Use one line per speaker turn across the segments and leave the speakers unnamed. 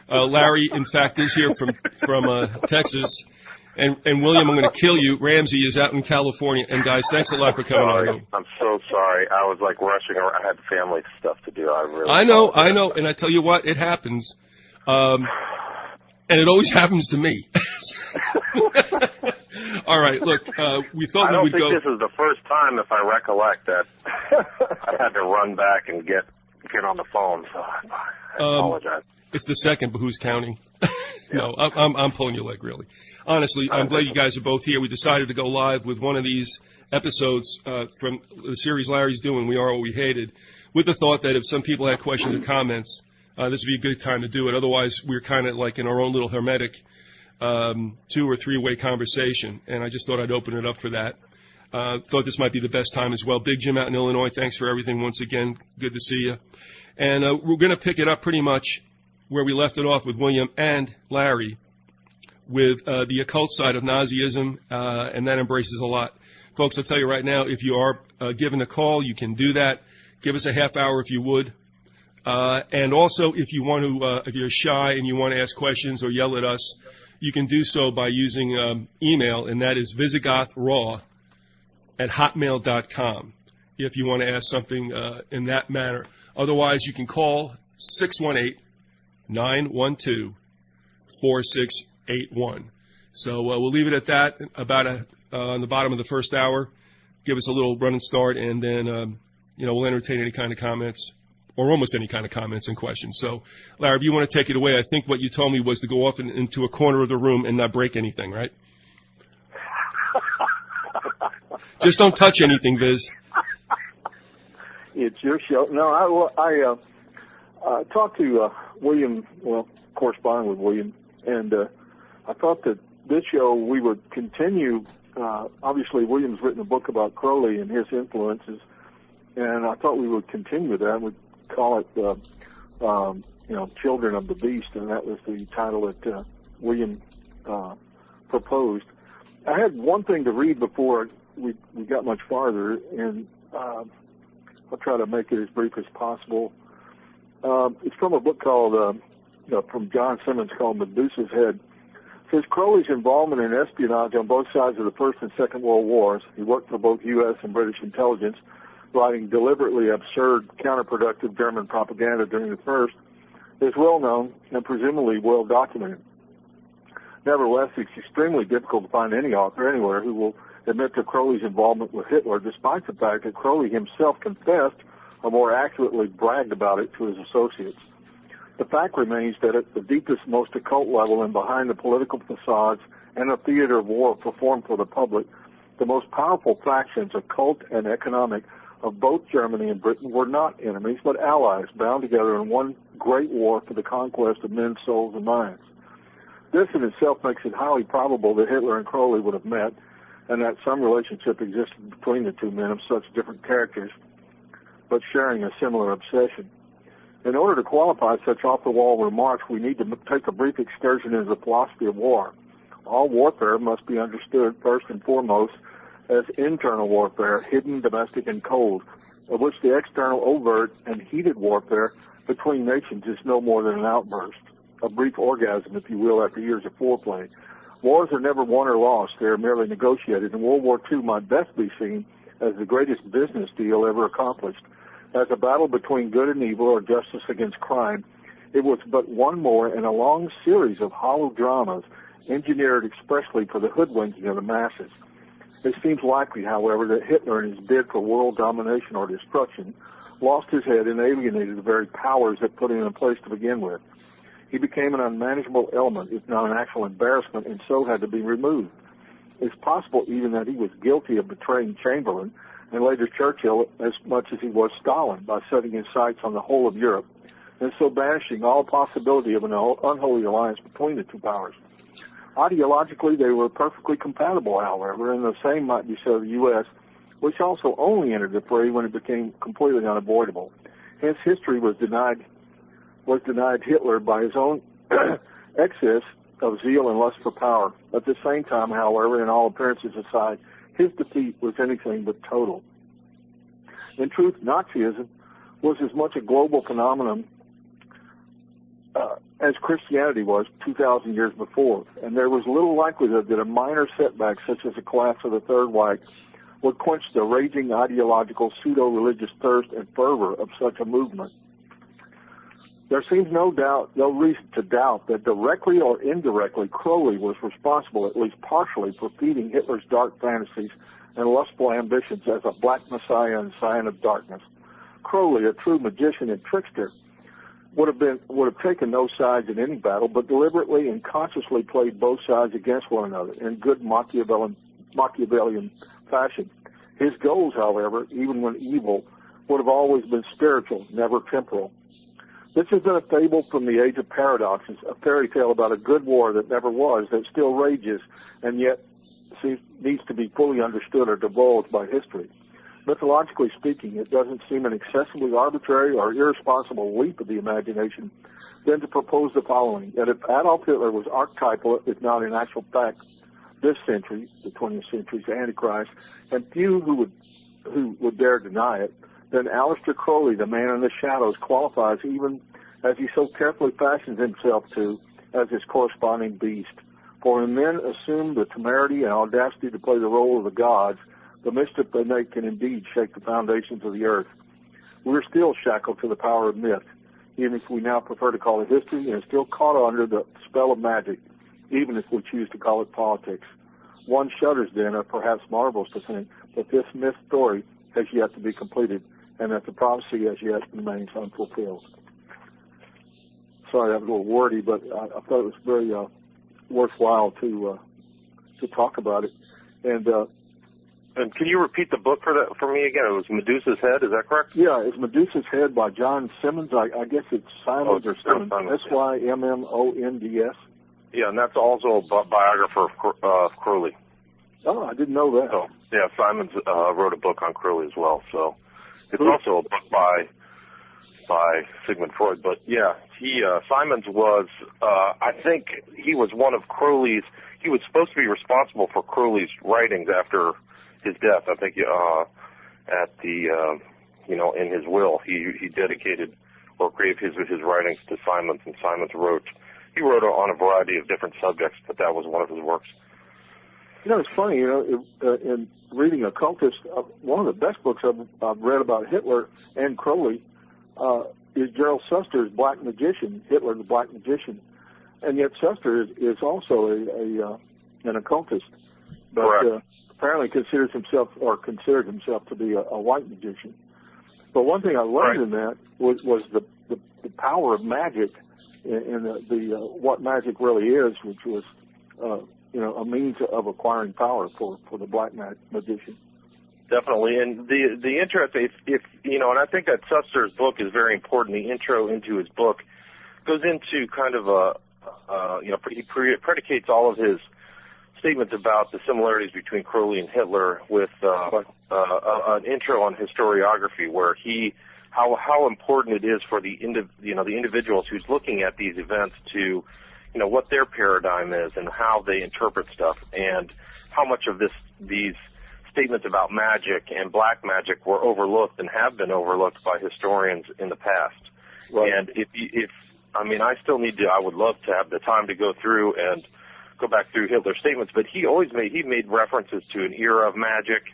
Larry, in fact, is here from Texas. And William, I'm going to kill you. Ramsey is out in California. And guys, thanks a lot for coming on.
I'm so sorry. I was like rushing around. I had family stuff to do.
I know. And I tell you what, it happens. And it always happens to me. All right, look, we thought we would go.
I don't think this is the first time, if I recollect, that I had to run back and get on the phone. So I apologize.
It's the second, but who's counting? No, I'm pulling your leg, really. Honestly, I'm glad you guys are both here. We decided to go live with one of these episodes from the series Larry's doing, We Are What We Hated, with the thought that if some people had questions or comments, this would be a good time to do it. Otherwise, we're kind of like in our own little hermetic 2- or 3-way conversation, and I just thought I'd open it up for that. Thought this might be the best time as well. Big Jim out in Illinois, thanks for everything once again. Good to see you. And we're going to pick it up pretty much where we left it off with William and Larry, with the occult side of Nazism, and that embraces a lot. Folks, I'll tell you right now, if you are given a call, you can do that. Give us a half hour if you would. And also, if you want to, if you're shy and you want to ask questions or yell at us, you can do so by using email, and that is visigothraw@hotmail.com if you want to ask something in that manner. Otherwise, you can call 618-912-4681. So we'll leave it at that, about on the bottom of the first hour. Give us a little running start, and then we'll entertain any kind of comments, or almost any kind of comments and questions. So, Larry, if you want to take it away, I think what you told me was to go off into a corner of the room and not break anything, right? Just don't touch anything, Viz.
It's your show. No, I talked to William, corresponding with William, and I thought that this show we would continue. Obviously, William's written a book about Crowley and his influences, and I thought we would continue that. We'd call it, Children of the Beast, and that was the title that William proposed. I had one thing to read before we got much farther, and I'll try to make it as brief as possible. It's from a book called, from John Simmons, called Medusa's Head. It says Crowley's involvement in espionage on both sides of the First and Second World Wars. He worked for both U.S. and British intelligence, writing deliberately absurd, counterproductive German propaganda during the First, is well known and presumably well documented. Nevertheless, it's extremely difficult to find any author anywhere who will admit to Crowley's involvement with Hitler, despite the fact that Crowley himself confessed, or more accurately bragged about it, to his associates. The fact remains that at the deepest, most occult level and behind the political facades and the theater of war performed for the public, the most powerful factions, occult and economic, of both Germany and Britain were not enemies, but allies bound together in one great war for the conquest of men's souls and minds. This in itself makes it highly probable that Hitler and Crowley would have met, and that some relationship existed between the two men of such different characters, but sharing a similar obsession. In order to qualify such off-the-wall remarks, we need to take a brief excursion into the philosophy of war. All warfare must be understood first and foremost as internal warfare, hidden, domestic, and cold, of which the external, overt, and heated warfare between nations is no more than an outburst, a brief orgasm, if you will, after years of foreplay. Wars are never won or lost. They are merely negotiated, and World War II might best be seen as the greatest business deal ever accomplished. As a battle between good and evil, or justice against crime, it was but one more in a long series of hollow dramas engineered expressly for the hoodwinking of the masses. It seems likely, however, that Hitler, in his bid for world domination or destruction, lost his head and alienated the very powers that put him in place to begin with. He became an unmanageable element, if not an actual embarrassment, and so had to be removed. It's possible even that he was guilty of betraying Chamberlain, and later Churchill, as much as he was Stalin, by setting his sights on the whole of Europe, and so banishing all possibility of an unholy alliance between the two powers. Ideologically, they were perfectly compatible, however, and the same might be said of the U.S., which also only entered the fray when it became completely unavoidable. Hence, history was denied Hitler by his own excess of zeal and lust for power. At the same time, however, in all appearances aside, his defeat was anything but total. In truth, Nazism was as much a global phenomenon as Christianity was 2,000 years before, and there was little likelihood that a minor setback such as a collapse of the Third Reich would quench the raging ideological pseudo-religious thirst and fervor of such a movement. There seems no reason to doubt that directly or indirectly Crowley was responsible, at least partially, for feeding Hitler's dark fantasies and lustful ambitions as a black messiah and scion of darkness. Crowley, a true magician and trickster, would have taken no sides in any battle, but deliberately and consciously played both sides against one another in good Machiavellian fashion. His goals, however, even when evil, would have always been spiritual, never temporal. This has been a fable from the age of paradoxes, a fairy tale about a good war that never was, that still rages, and yet needs to be fully understood or divulged by history. Mythologically speaking, it doesn't seem an excessively arbitrary or irresponsible leap of the imagination than to propose the following, that if Adolf Hitler was archetypal, if not in actual fact, this century, the 20th century's Antichrist, and few who would dare deny it, then Aleister Crowley, the man in the shadows, qualifies even as he so carefully fashions himself to as his corresponding beast. For when men assume the temerity and audacity to play the role of the gods, the mischief they make can indeed shake the foundations of the earth. We're still shackled to the power of myth, even if we now prefer to call it history, and still caught under the spell of magic, even if we choose to call it politics. One shudders then, or perhaps marvels to think, that this myth story has yet to be completed, and that the prophecy as yet remains unfulfilled. Sorry, that was a little wordy, but I thought it was very worthwhile to talk about it.
And can you repeat the book for me again? It was Medusa's Head, is that correct?
Yeah, it's Medusa's Head by John Simmons. I guess it's Simons or Simmons. Symmonds.
Yeah, and that's also a biographer of Crowley.
Oh, I didn't know that.
So, yeah, Simons wrote a book on Crowley as well. So it's also a book by Sigmund Freud. But yeah, Simons was, I think he was one of Crowley's. He was supposed to be responsible for Crowley's writings after his death. I think at the in his will he dedicated or gave his writings to Simons, and Simons wrote on a variety of different subjects, but that was one of his works.
You know, it's funny, in reading occultist, one of the best books I've read about Hitler and Crowley is Gerald Suster's Black Magician, Hitler the Black Magician. And yet Suster is also an occultist, but apparently considered himself to be a white magician. But one thing I learned in that was the power of magic and the what magic really is, which was a means of acquiring power for the black magician.
Definitely, and the interest, if and I think that Suster's book is very important. The intro into his book goes into kind of he predicates all of his statements about the similarities between Crowley and Hitler with an intro on historiography, where how important it is for the individuals who's looking at these events to what their paradigm is and how they interpret stuff, and how much of these statements about magic and black magic were overlooked and have been overlooked by historians in the past. Right. And I would love to have the time to go through and go back through Hitler's statements, but he made references to an era of magic.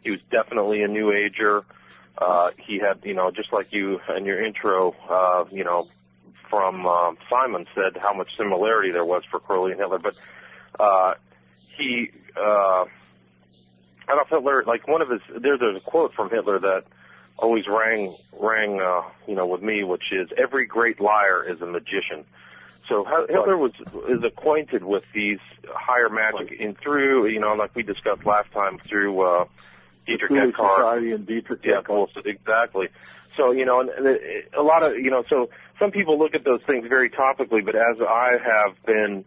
He was definitely a New Ager. He had, just like you in your intro, from Simon said how much similarity there was for Crowley and Hitler, but Adolf Hitler, like there's a quote from Hitler that always rang with me, which is, "Every great liar is a magician." So Hitler is acquainted with these higher magic through, like we discussed last time, through Dietrich Eckhart.
And Dietrich Eckhart.
Yeah, exactly. So, and a lot of, so some people look at those things very topically, but as I have been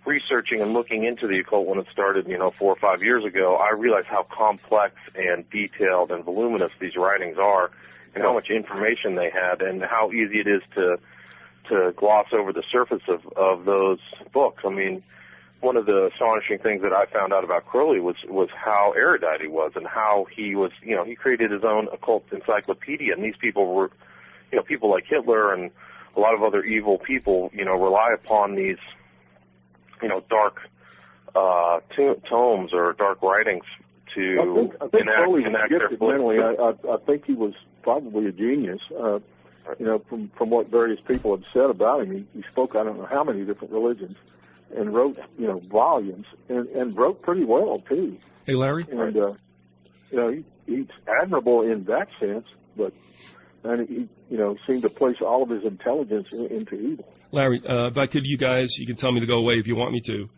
researching and looking into the occult when it started, 4 or 5 years ago, I realized how complex and detailed and voluminous these writings are, and how much information they had, and how easy it is to gloss over the surface of those books. I mean, one of the astonishing things that I found out about Crowley was how erudite he was, and how he was, he created his own occult encyclopedia, and these people were, people like Hitler and a lot of other evil people, rely upon these, dark tomes or dark writings to
I think Crowley was
enact
gifted
their
mentally. I think he was probably a genius. From what various people have said about him, he spoke I don't know how many different religions, and wrote volumes, and wrote pretty well too.
Hey, Larry.
And he's admirable in that sense, but he seemed to place all of his intelligence into evil.
Larry, if I could, you can tell me to go away if you want me to.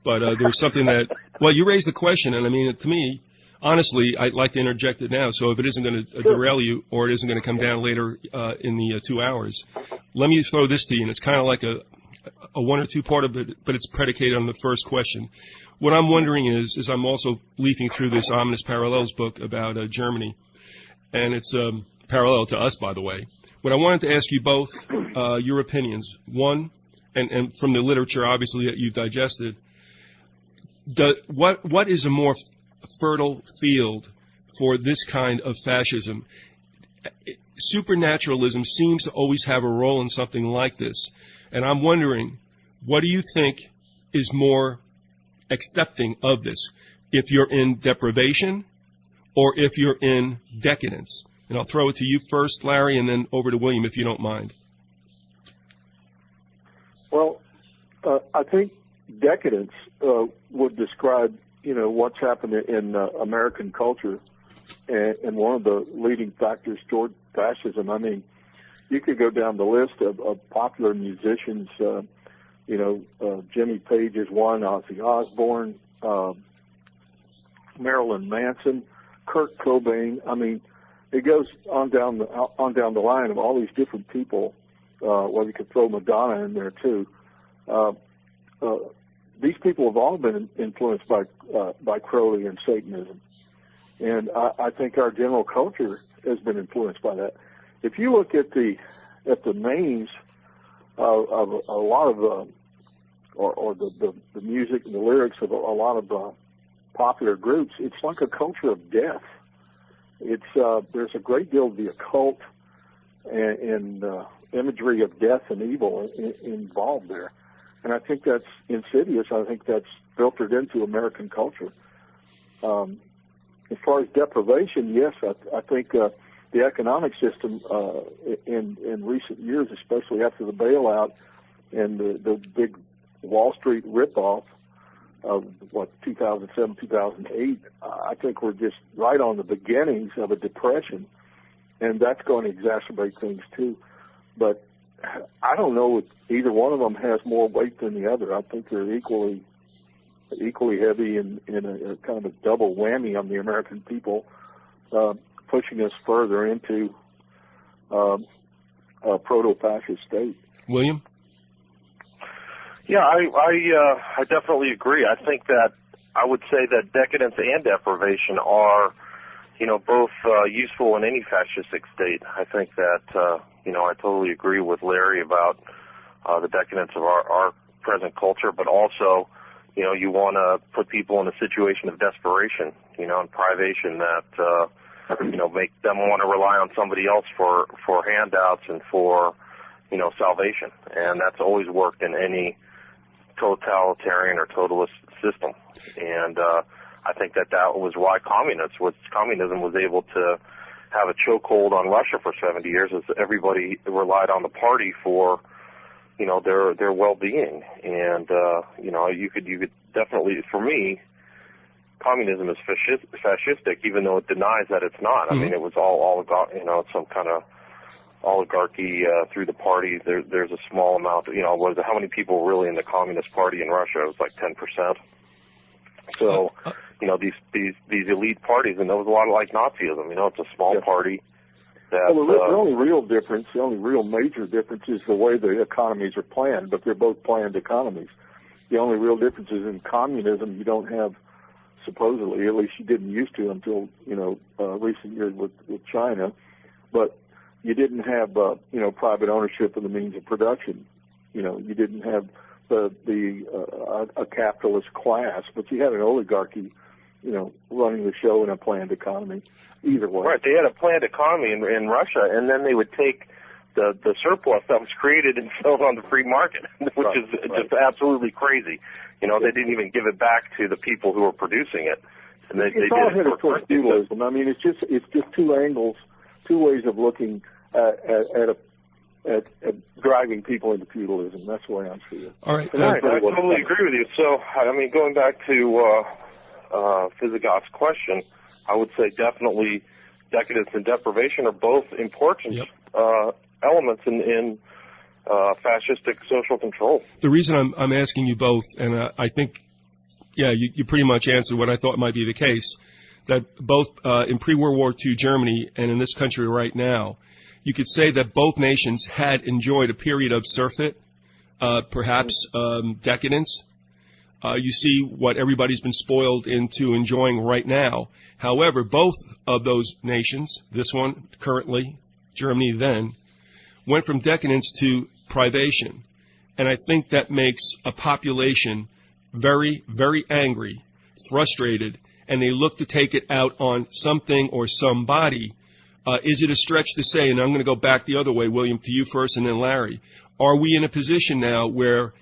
But there's something that, well, you raised the question, and I mean, to me, honestly, I'd like to interject it now. So if it isn't going to derail you, or it isn't going to come down later in the 2 hours, let me throw this to you, and it's kind of like a one or two part of it, but it's predicated on the first question. What I'm wondering is I'm also leafing through this Ominous Parallels book about Germany, and it's parallel to us, by the way. What I wanted to ask you both, your opinions. One, and from the literature, obviously, that you've digested, what is a more fertile field for this kind of fascism? Supernaturalism seems to always have a role in something like this. And I'm wondering, what do you think is more accepting of this? If you're in deprivation or if you're in decadence? And I'll throw it to you first, Larry, and then over to William, if you don't mind.
Well, I think decadence would describe, what's happened in American culture, and one of the leading factors toward fascism. I mean, you could go down the list of popular musicians. Jimmy Page is one, Ozzy Osbourne, Marilyn Manson, Kurt Cobain. I mean, it goes on down the line of all these different people. Well, you could throw Madonna in there too. These people have all been influenced by Crowley and Satanism, and I think our general culture has been influenced by that. If you look at the names of a lot of or the music and the lyrics of a lot of popular groups, it's like a culture of death. It's there's a great deal of the occult and imagery of death and evil involved there, and I think that's insidious. I think that's filtered into American culture. As far as deprivation, yes, I think the economic system in recent years, especially after the bailout and the big Wall Street ripoff of 2007, 2008, I think we're just right on the beginnings of a depression, and that's going to exacerbate things too. But I don't know if either one of them has more weight than the other. I think they're equally heavy in a kind of a double whammy on the American people, pushing us further into a proto-fascist state.
William?
Yeah, I definitely agree. I think that I would say that decadence and deprivation are, both useful in any fascistic state. I think that, I totally agree with Larry about the decadence of our present culture, but also, you want to put people in a situation of desperation, and privation that, make them want to rely on somebody else for handouts and for, salvation. And that's always worked in any totalitarian or totalist system. And I think that was why communism was able to have a chokehold on Russia for 70 years, is everybody relied on the party for, their well-being. And, you could definitely, for me, communism is fascistic, even though it denies that it's not. Mm-hmm. I mean, it was all some kind of oligarchy through the party. There's a small amount, how many people were really in the Communist Party in Russia? It was like 10%. So, these elite parties, and there was a lot of like Nazism. It's a small party. That,
well, the only real difference, the only real major difference is the way the economies are planned, but they're both planned economies. The only real difference is in communism, you don't have, supposedly, at least you didn't used to until, recent years with China, but you didn't have, private ownership of the means of production. You didn't have a capitalist class, but you had an oligarchy, running the show in a planned economy. Either way.
Right, they had a planned economy in Russia, and then they would take the surplus that was created and sold on the free market, which is just absolutely crazy. You know, they didn't even give it back to the people who were producing it. And
it's all headed towards feudalism. I mean, it's just two angles, two ways of looking at driving people into feudalism. That's the way I see it.
All right.
I totally agree with you. So, I mean, going back to Physicot's question, I would say definitely decadence and deprivation are both important elements in fascistic social control.
The reason I'm asking you both, and I think, you pretty much answered what I thought might be the case, that both in pre-World War II Germany and in this country right now, you could say that both nations had enjoyed a period of surfeit, perhaps decadence. You see what everybody's been spoiled into enjoying right now. However, both of those nations, this one currently, Germany then, went from decadence to privation. And I think that makes a population very, very angry, frustrated, and they look to take it out on something or somebody. Is it a stretch to say, and I'm going to go back the other way, William, to you first and then Larry, are we in a position now where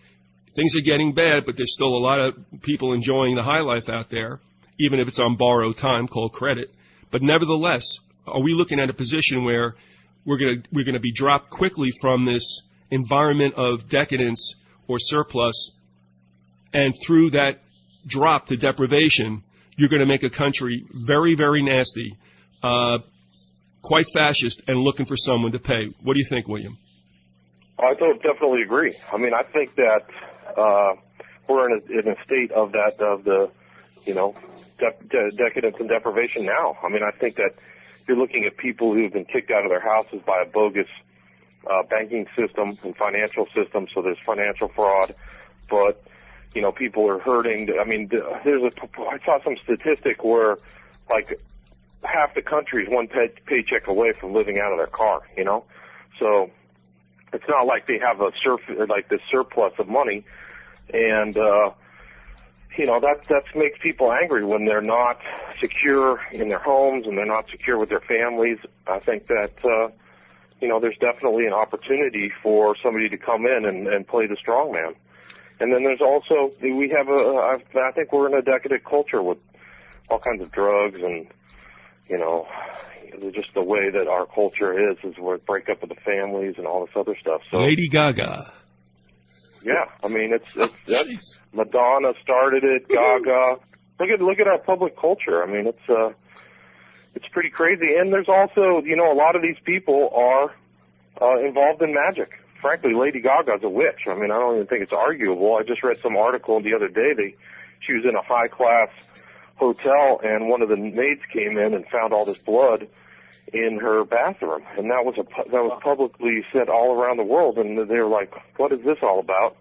things are getting bad, but there's still a lot of people enjoying the high life out there, even if it's on borrowed time called credit? But nevertheless, are we looking at a position where we're going to be dropped quickly from this environment of decadence or surplus, and through that drop to deprivation, you're going to make a country very, very nasty, quite fascist, and looking for someone to pay? What do you think, William?
I definitely agree. I mean, I think that we're in a state of the decadence and deprivation now. I mean, I think that you're looking at people who've been kicked out of their houses by a bogus banking system and financial system, so there's financial fraud. But, you know, people are hurting. I mean, I saw some statistic where, like, half the country is one paycheck away from living out of their car, you know? So it's not like they have this surplus of money, and you know, that makes people angry when they're not secure in their homes and they're not secure with their families. I think that you know, there's definitely an opportunity for somebody to come in and play the strong man. And then there's also, I think we're in a decadent culture with all kinds of drugs and, you know, just the way that our culture is we break up with the families and all this other stuff. So
Lady Gaga.
Yeah, I mean, that's Madonna started it, Gaga. Look at our public culture. I mean, it's pretty crazy. And there's also, you know, a lot of these people are involved in magic. Frankly, Lady Gaga's a witch. I mean, I don't even think it's arguable. I just read some article the other day. She was in a high-class hotel, and one of the maids came in and found all this blood in her bathroom, and that was publicly said all around the world. And they were like, "What is this all about?"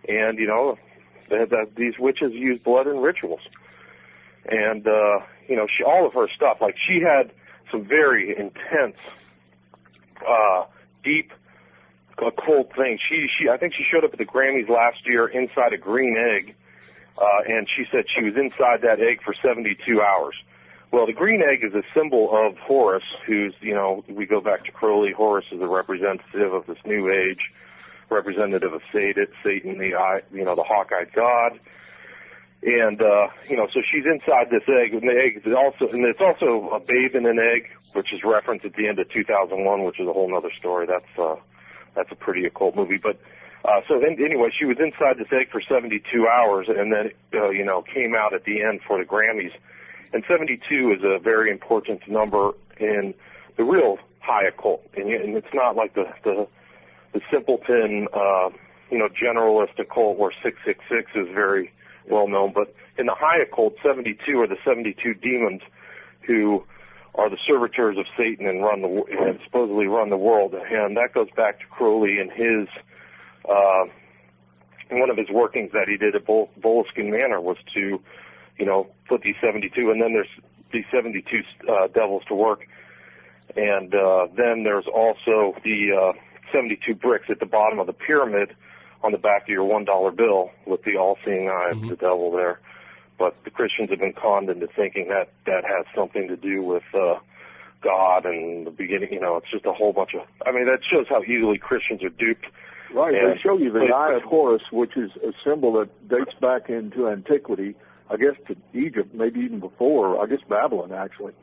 And you know, these witches use blood in rituals, and you know, all of her stuff. Like, she had some very intense, deep, occult things. I think she showed up at the Grammys last year inside a green egg, and she said she was inside that egg for 72 hours. Well, the green egg is a symbol of Horus, who's, you know, we go back to Crowley. Horus is a representative of this new age, representative of Satan, the hawk-eyed god. And, you know, so she's inside this egg, and the egg is it's also a babe in an egg, which is referenced at the end of 2001, which is a whole other story. That's a pretty occult movie. But, anyway, she was inside this egg for 72 hours, and then, you know, came out at the end for the Grammys. And 72 is a very important number in the real high occult. And it's not like the simpleton, you know, generalist occult where 666 is very well known. But in the high occult, 72 are the 72 demons who are the servitors of Satan and supposedly run the world. And that goes back to Crowley and his one of his workings that he did at Boleskine Manor was to, you know, put these 72, and then there's these 72 devils to work. And then there's also the 72 bricks at the bottom of the pyramid on the back of your $1 bill with the all-seeing eye of the devil there. But the Christians have been conned into thinking that has something to do with God and the beginning. It's just a whole bunch of. I mean, that shows how easily Christians are duped.
Right. They show you the Eye of Horus, which is a symbol that dates back into antiquity, I guess to Egypt, maybe even before. I guess Babylon, actually.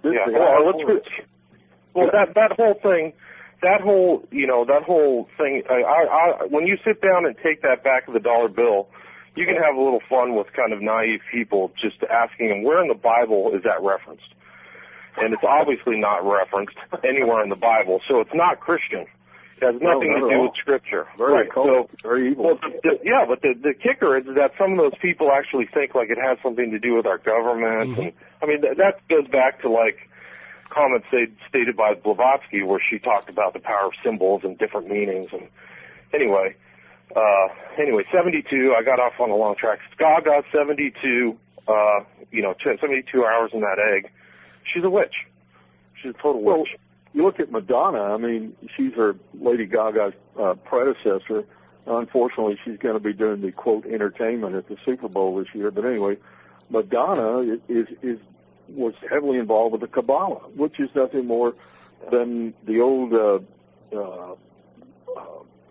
Well, that whole thing. That whole thing. When you sit down and take that back of the dollar bill, you can have a little fun with kind of naive people, just asking them, where in the Bible is that referenced? And it's obviously not referenced anywhere in the Bible, so it's not Christian. It has nothing to do with Scripture.
Very cold, very evil.
Well, but the kicker is that some of those people actually think like it has something to do with our government. And I mean, that goes back to like comments stated by Blavatsky, where she talked about the power of symbols and different meanings. And anyway, 72. I got off on a long track. Gaga, 72. 72 hours in that egg. She's a witch. She's a total witch.
You look at Madonna. I mean, she's her Lady Gaga's predecessor. Unfortunately, she's going to be doing the quote entertainment at the Super Bowl this year. But anyway, Madonna was heavily involved with the Kabbalah, which is nothing more than the old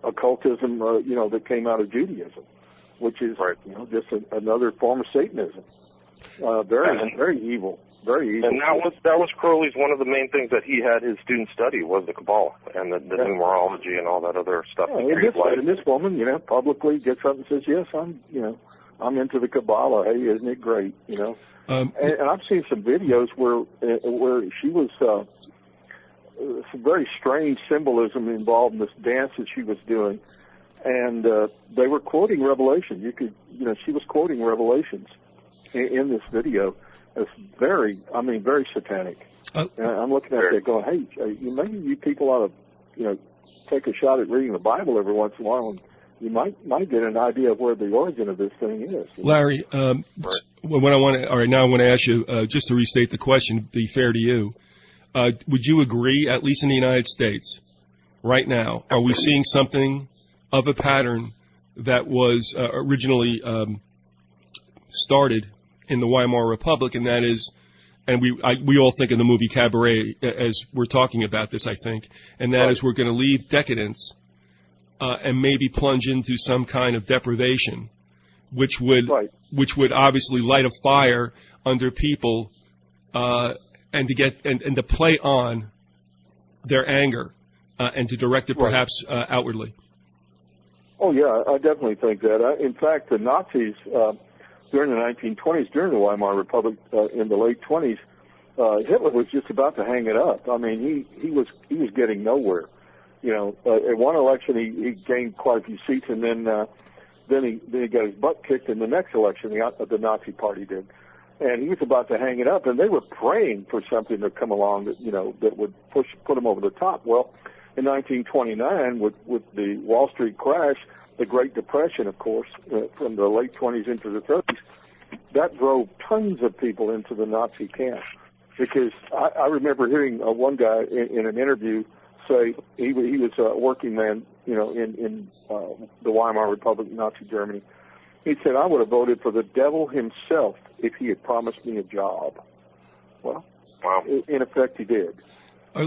occultism, that came out of Judaism, which is just another form of Satanism. Very evil. Very evil.
And that was Crowley's one of the main things that he had his students study was the Kabbalah and the numerology and all that other stuff.
And this woman, publicly gets up and says, "Yes, I'm into the Kabbalah. Hey, isn't it great?" And I've seen some videos where she was some very strange symbolism involved in this dance that she was doing, and they were quoting Revelation. She was quoting Revelations in this video. It's very satanic. And I'm looking at it going, hey, maybe you people ought to, take a shot at reading the Bible every once in a while, and you might get an idea of where the origin of this thing is.
Larry, what I want to ask you, just to restate the question, be fair to you, would you agree, at least in the United States, right now, are we seeing something of a pattern that was originally started in the Weimar Republic, and that is, and we all think of the movie Cabaret as we're talking about this, I think, and that is we're going to leave decadence and maybe plunge into some kind of deprivation, which would obviously light a fire under people and to play on their anger and to direct it perhaps outwardly.
Oh yeah, I definitely think that. In fact, the Nazis. During the 1920s, during the Weimar Republic, in the late 20s, Hitler was just about to hang it up. I mean, he was getting nowhere. At one election he gained quite a few seats, and then he got his butt kicked in the next election. The Nazi Party did, and he was about to hang it up. And they were praying for something to come along that would put him over the top. Well, in 1929, with the Wall Street crash, the Great Depression, of course, from the late 20s into the 30s, that drove tons of people into the Nazi camp. Because I remember hearing one guy in an interview say he was a working man, in the Weimar Republic, Nazi Germany. He said, "I would have voted for the devil himself if he had promised me a job." Well, in effect, he did. At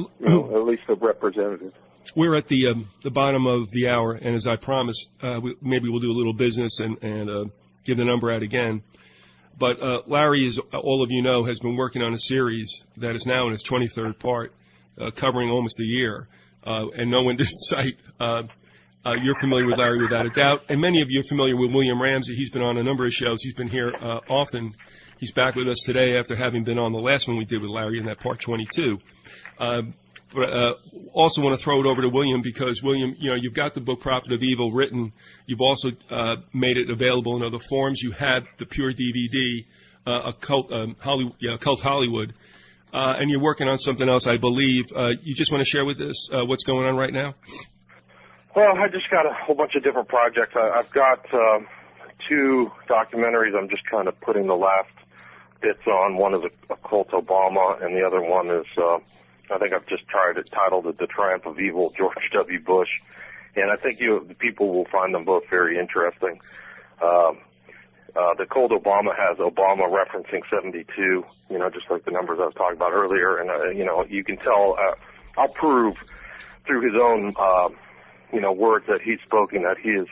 least a representative.
We're at the bottom of the hour, and as I promised, maybe we'll do a little business and give the number out again. But Larry, as all of you know, has been working on a series that is now in its 23rd part, covering almost a year, and no one did cite. You're familiar with Larry without a doubt, and many of you are familiar with William Ramsey. He's been on a number of shows. He's been here often. He's back with us today after having been on the last one we did with Larry in that part 22. But also want to throw it over to William because, William, you've got the book Prophet of Evil written. You've also made it available in other forms. You had the pure DVD, Cult Hollywood, and you're working on something else, I believe. You just want to share with us what's going on right now?
Well, I just got a whole bunch of different projects. I've got 2 documentaries I'm just kind of putting the last bits on. One is Occult Obama, and the other one is... I think I've just titled it The Triumph of Evil, George W. Bush. And I think the people will find them both very interesting. The Cold Obama has Obama referencing 72, you know, just like the numbers I was talking about earlier. And, you know, you can tell, I'll prove through his own, you know, words that he's spoken that he is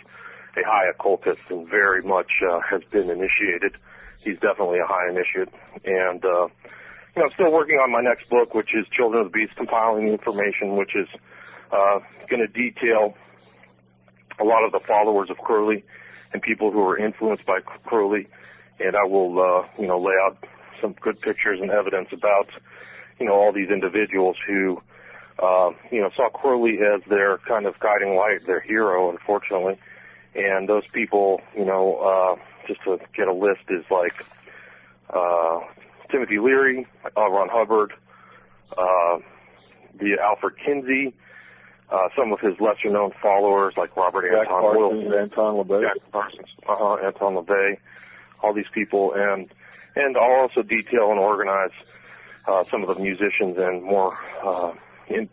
a high occultist and very much has been initiated. He's definitely a high initiate. And, you know, I'm still working on my next book, which is Children of the Beast, compiling the information, which is going to detail a lot of the followers of Crowley and people who are influenced by Crowley, and I will, you know, lay out some good pictures and evidence about, you know, all these individuals who, you know, saw Crowley as their kind of guiding light, their hero, unfortunately. And those people, you know, just to get a list, is like Timothy Leary, Ron Hubbard, the Alfred Kinsey, some of his lesser-known followers like Robert Anton Wilson,
Anton LaVey,
Jack Parsons, Anton LaVey, all these people, and I'll also detail and organize some of the musicians and more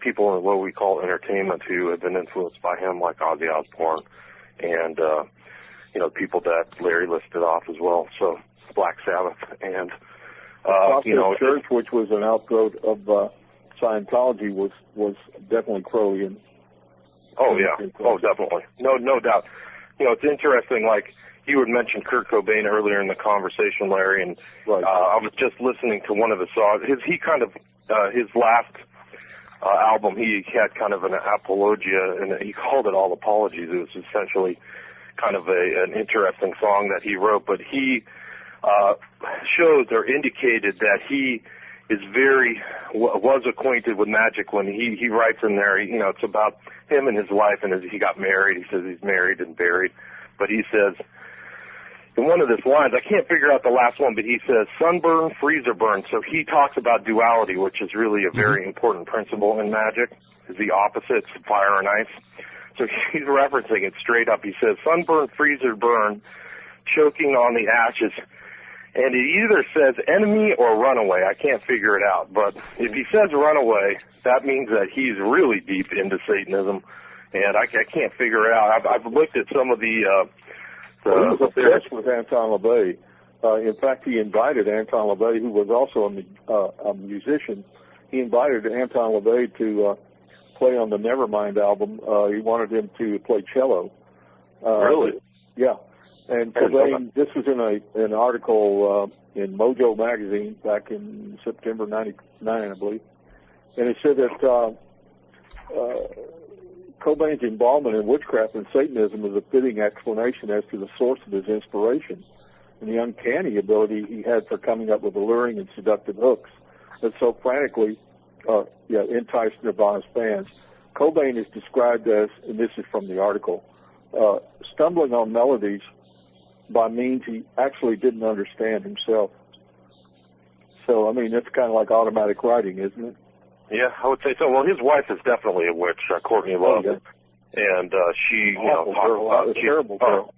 people in what we call entertainment who have been influenced by him, like Ozzy Osbourne, and you know, people that Larry listed off as well. So Black Sabbath and you know,
Church, which was an outgrowth of Scientology, was definitely Crowleyan.
Oh yeah, oh definitely, no doubt. You know, it's interesting. Like you had mentioned Kurt Cobain earlier in the conversation, Larry, and
right.
I was just listening to one of his songs. His last album, he had kind of an apologia, and he called it All Apologies. It was essentially kind of an interesting song that he wrote, but he shows or indicated that he was acquainted with magic when he writes in there, you know, it's about him and his life, and as he got married, he says he's married and buried, but he says, in one of his lines, I can't figure out the last one, but he says, sunburn, freezer burn. So he talks about duality, which is really a very important principle in magic, is the opposites, fire and ice. So he's referencing it straight up. He says, sunburn, freezer burn, choking on the ashes. And it either says enemy or runaway. I can't figure it out. But if he says runaway, that means that he's really deep into Satanism. And I can't figure it out. I've looked at some of the...
he was obsessed with Anton LaVey. In fact, he invited Anton LaVey, who was also a musician. He invited Anton LaVey to play on the Nevermind album. He wanted him to play cello.
Really?
Yeah. And Cobain, this was in an article in Mojo magazine back in September '99, I believe. And it said that Cobain's involvement in witchcraft and Satanism is a fitting explanation as to the source of his inspiration and the uncanny ability he had for coming up with alluring and seductive hooks that so frantically enticed Nirvana's fans. Cobain is described as, and this is from the article, stumbling on melodies by means he actually didn't understand himself. So, I mean, that's kind of like automatic writing, isn't it?
Yeah, I would say so. Well, his wife is definitely a witch, Courtney Love, and she, you know, talked about
terrible girl.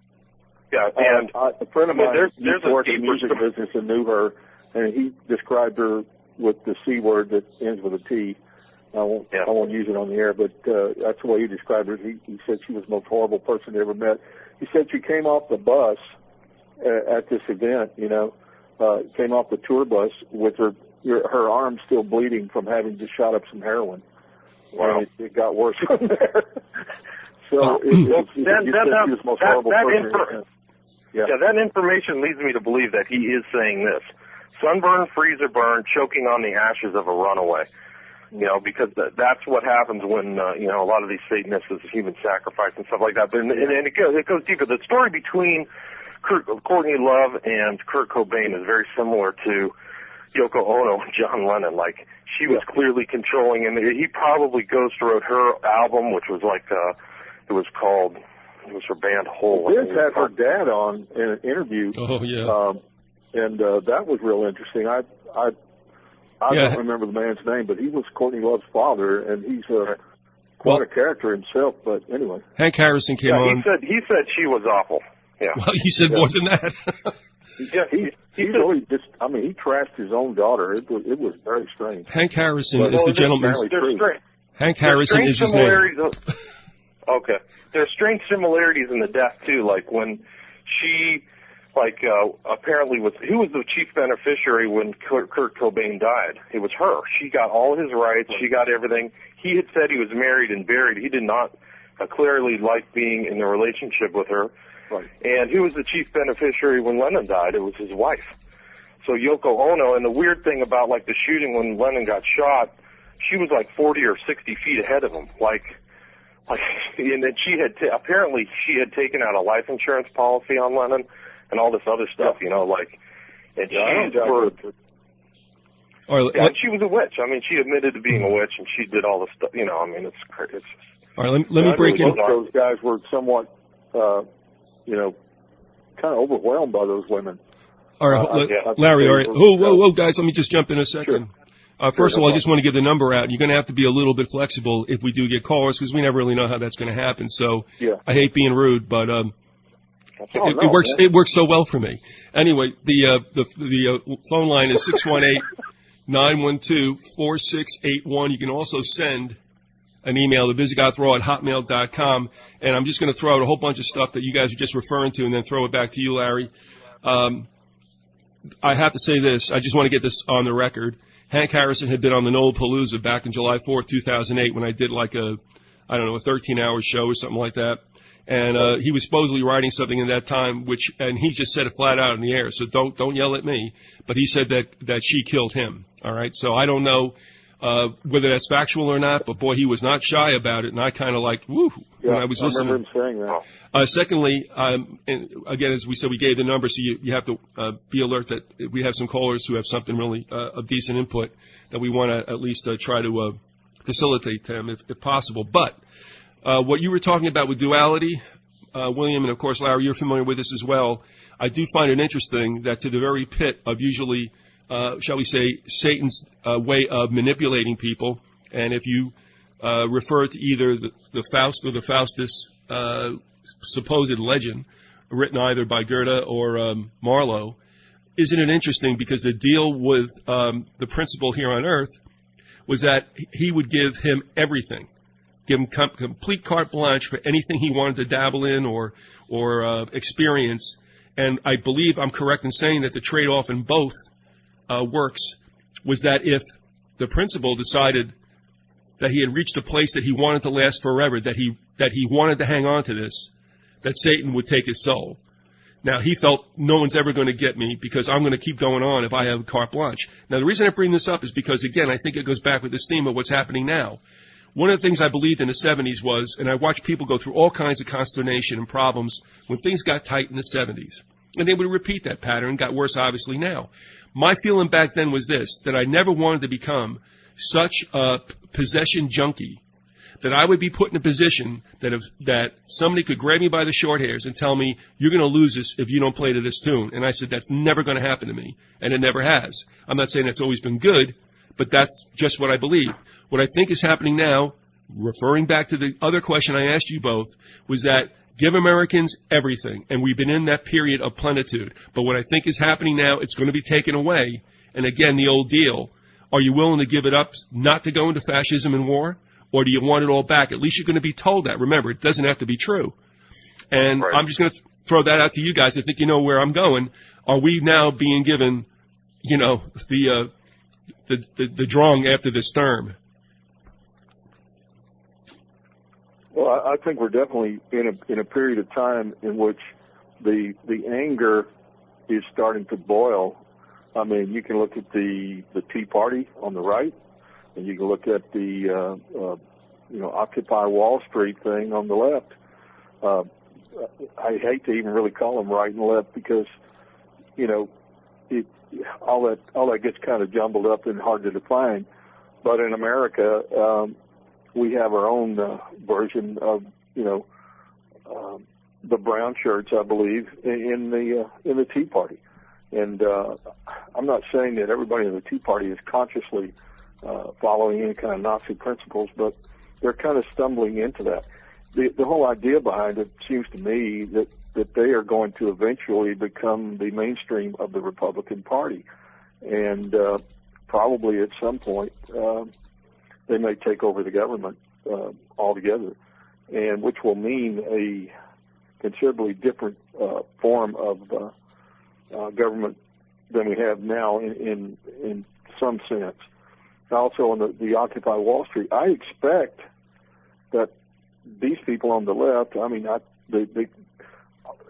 Yeah, and
a friend of mine
there's
worked in the music business and knew her, and he described her with the C word that ends with a T. I won't use it on the air, but that's the way he described her. He said she was the most horrible person he ever met. He said she came off the bus at this event, you know, came off the tour bus with her arm still bleeding from having just shot up some heroin.
Wow.
And it got worse from there. So
that information leads me to believe that he is saying this: sunburn, freezer burn, choking on the ashes of a runaway. You know, because that's what happens when, you know, a lot of these Satanists is human sacrifice and stuff like that. And it goes deeper. The story between Courtney Love and Kurt Cobain is very similar to Yoko Ono and John Lennon. Like, she was clearly controlling him. He probably ghostwrote her album, which was like, it was her band Hole.
Liz had her dad on in an interview.
Oh, yeah.
And that was real interesting. I don't remember the man's name, but he was Courtney Love's father, and he's quite a character himself. But anyway,
Hank Harrison came on.
He said she was awful. Yeah.
Well, he said more than that.
he really just. I mean, he trashed his own daughter. It was very strange.
Hank Harrison is the gentleman's. Hank Harrison is his name.
Okay, there's strange similarities in the death too. Like when she apparently who was the chief beneficiary when Kurt Cobain died? It was her. She got all his rights. She got everything. He had said he was married and buried. He did not clearly like being in a relationship with her.
Right.
And who was the chief beneficiary when Lennon died? It was his wife. So Yoko Ono, and the weird thing about like the shooting when Lennon got shot, she was like 40 or 60 feet ahead of him. And then apparently she had taken out a life insurance policy on Lennon and all this other stuff, and she was a witch. I mean, she admitted to being a witch, and she did all the stuff, it's crazy.
All right, let me break in.
Those guys were somewhat, kind of overwhelmed by those women.
All right, Larry, all right. Whoa, guys, let me just jump in a second. Sure. First of all, I just want to give the number out. You're going to have to be a little bit flexible if we do get callers, because we never really know how that's going to happen. So I hate being rude, but it works so well for me. Anyway, the phone line is 618-912-4681. You can also send an email to visigothraw@hotmail.com, and I'm just going to throw out a whole bunch of stuff that you guys are just referring to, and then throw it back to you, Larry. I have to say this. I just want to get this on the record. Hank Harrison had been on the Knowlepalooza back in July 4th, 2008, when I did like a 13-hour show or something like that. And he was supposedly writing something in that time, and he just said it flat out in the air. So don't yell at me. But he said that she killed him. All right. So I don't know whether that's factual or not. But boy, he was not shy about it, and I kind of like woo when I was listening.
I remember him saying that.
Secondly, and again, as we said, we gave the number, so you have to be alert that we have some callers who have something really of decent input that we want to at least try to facilitate them if possible. But what you were talking about with duality, William, and of course, Larry, you're familiar with this as well. I do find it interesting that to the very pit of usually, shall we say, Satan's way of manipulating people, and if you refer to either the Faust or the Faustus supposed legend, written either by Goethe or Marlowe, isn't it interesting? Because the deal with the principal here on Earth was that he would give him everything, give him complete carte blanche for anything he wanted to dabble in or experience. And I believe I'm correct in saying that the trade-off in both works was that if the principal decided that he had reached a place that he wanted to last forever, that he wanted to hang on to this, that Satan would take his soul. Now, he felt no one's ever going to get me because I'm going to keep going on if I have carte blanche. Now, the reason I bring this up is because, again, I think it goes back with this theme of what's happening now. One of the things I believed in the 70s was, and I watched people go through all kinds of consternation and problems when things got tight in the 70s. And they would repeat that pattern. Got worse, obviously, now. My feeling back then was this, that I never wanted to become such a possession junkie that I would be put in a position that somebody could grab me by the short hairs and tell me, you're going to lose this if you don't play to this tune. And I said, that's never going to happen to me. And it never has. I'm not saying it's always been good, but that's just what I believe. What I think is happening now, referring back to the other question I asked you both, was that give Americans everything. And we've been in that period of plenitude. But what I think is happening now, it's going to be taken away. And again, the old deal. Are you willing to give it up not to go into fascism and war? Or do you want it all back? At least you're going to be told that. Remember, it doesn't have to be true. And right. I'm just going to throw that out to you guys. I think you know where I'm going. Are we now being given, the drawing after the Sturm?
Well, I think we're definitely in a period of time in which the anger is starting to boil. I mean, you can look at the Tea Party on the right, and you can look at the Occupy Wall Street thing on the left. I hate to even really call them right and left because all that gets kind of jumbled up and hard to define. But in America, we have our own version of the brown shirts, I believe, in the Tea Party. And I'm not saying that everybody in the Tea Party is consciously following any kind of Nazi principles, but they're kind of stumbling into that. The whole idea behind it seems to me that they are going to eventually become the mainstream of the Republican Party. And probably at some point they may take over the government altogether, and which will mean a considerably different form of government than we have now in some sense. Also on the Occupy Wall Street, I expect that these people on the left, I mean, they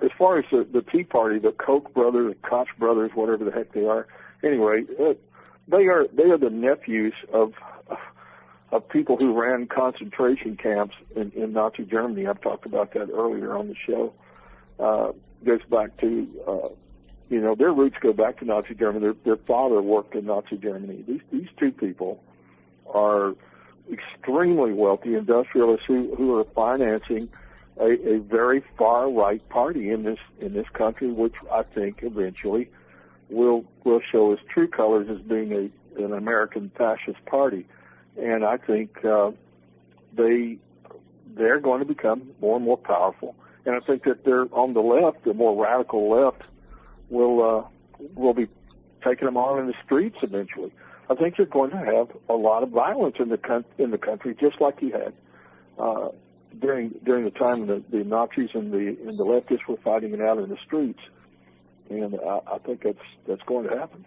as far as the Tea Party, the Koch brothers, the Koch brothers, whatever the heck they are, anyway, they are the nephews of people who ran concentration camps in Nazi Germany. I've talked about that earlier on the show. Goes back to their roots go back to Nazi Germany. Their father worked in Nazi Germany. These two people are extremely wealthy industrialists who are financing a very far right party in this country, which I think eventually will show its true colors as being an American fascist party. And I think they're going to become more and more powerful. And I think that they're on the left, the more radical left, will be taking them on in the streets eventually. I think you're going to have a lot of violence in the country, just like you had during the time the Nazis and the leftists were fighting it out in the streets. And I think that's going to happen.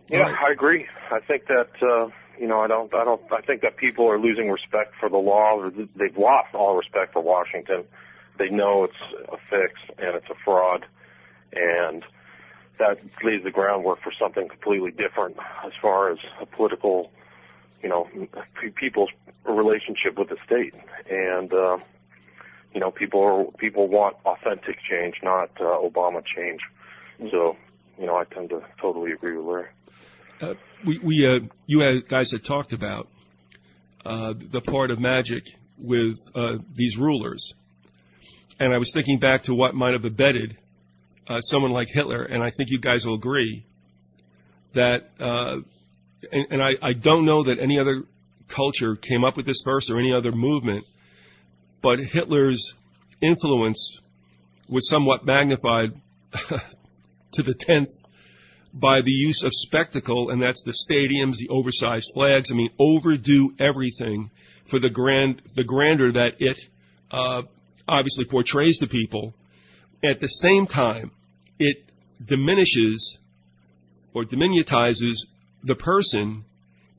Yeah, I agree. I think that I think that people are losing respect for the law. They've lost all respect for Washington. They know it's a fix and it's a fraud, and that lays the groundwork for something completely different as far as a political, people's relationship with the state. And people want authentic change, not Obama change. So, I tend to totally agree with Larry.
You guys had talked about the part of magic with these rulers, and I was thinking back to what might have abetted someone like Hitler, and I think you guys will agree that, and I don't know that any other culture came up with this first or any other movement, but Hitler's influence was somewhat magnified to the 10th by the use of spectacle, and that's the stadiums, the oversized flags. I mean, overdo everything for the grandeur that it obviously portrays to people. At the same time, it diminishes or diminutizes the person,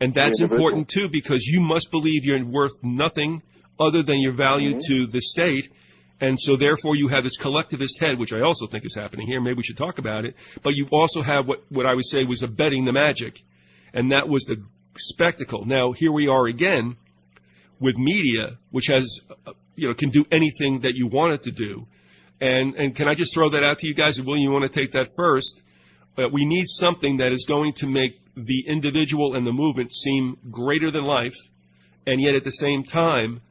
and that's important too, because you must believe you're worth nothing other than your value to the state. And so, therefore, you have this collectivist head, which I also think is happening here. Maybe we should talk about it. But you also have what I would say was abetting the magic, and that was the spectacle. Now, here we are again with media, which has, can do anything that you want it to do. And can I just throw that out to you guys? William, you want to take that first? We need something that is going to make the individual and the movement seem greater than life, and yet at the same time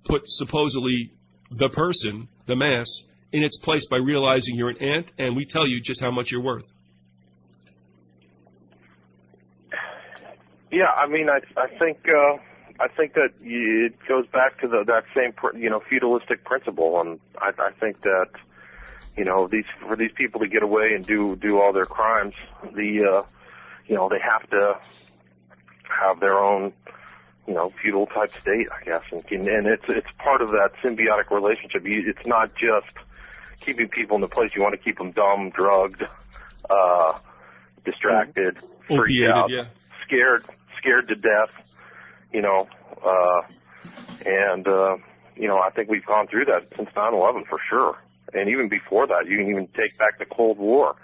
put supposedly the person, the mass, in its place by realizing you're an ant, and we tell you just how much you're worth.
Yeah, I mean, I think that it goes back to that same feudalistic principle, and I think that for these people to get away and do all their crimes, they have to have their own feudal type state, I guess, and it's part of that symbiotic relationship. It's not just keeping people in the place. You want to keep them dumb, drugged, distracted, freaked out, scared to death, I think we've gone through that since 9/11 for sure, and even before that. You can even take back the Cold War.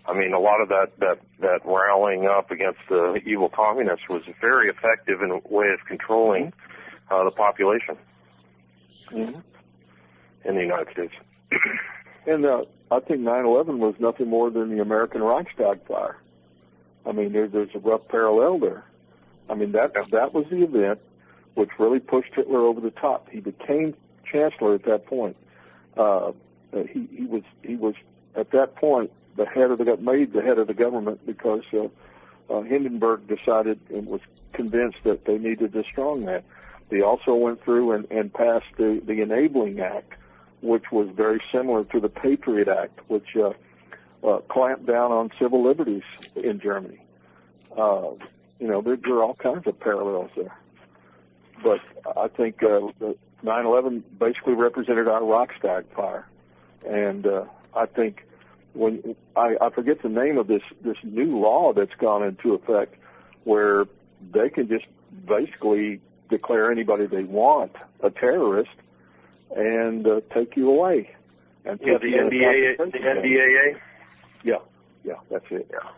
I mean, a lot of that rallying up against the evil communists was very effective in a way of controlling the population in the United States.
And I think 9/11 was nothing more than the American Reichstag fire. I mean, there's a rough parallel there. I mean, that was the event which really pushed Hitler over the top. He became chancellor at that point. He was at that point made the head of the government because Hindenburg decided and was convinced that they needed a strong man. They also went through and passed the Enabling Act, which was very similar to the Patriot Act, which clamped down on civil liberties in Germany. There are all kinds of parallels there. But I think 9/11 basically represented our Reichstag fire. And I think when I forget the name of this new law that's gone into effect, where they can just basically declare anybody they want a terrorist and take you away. And
the NDAA.
Yeah, that's it. Yeah.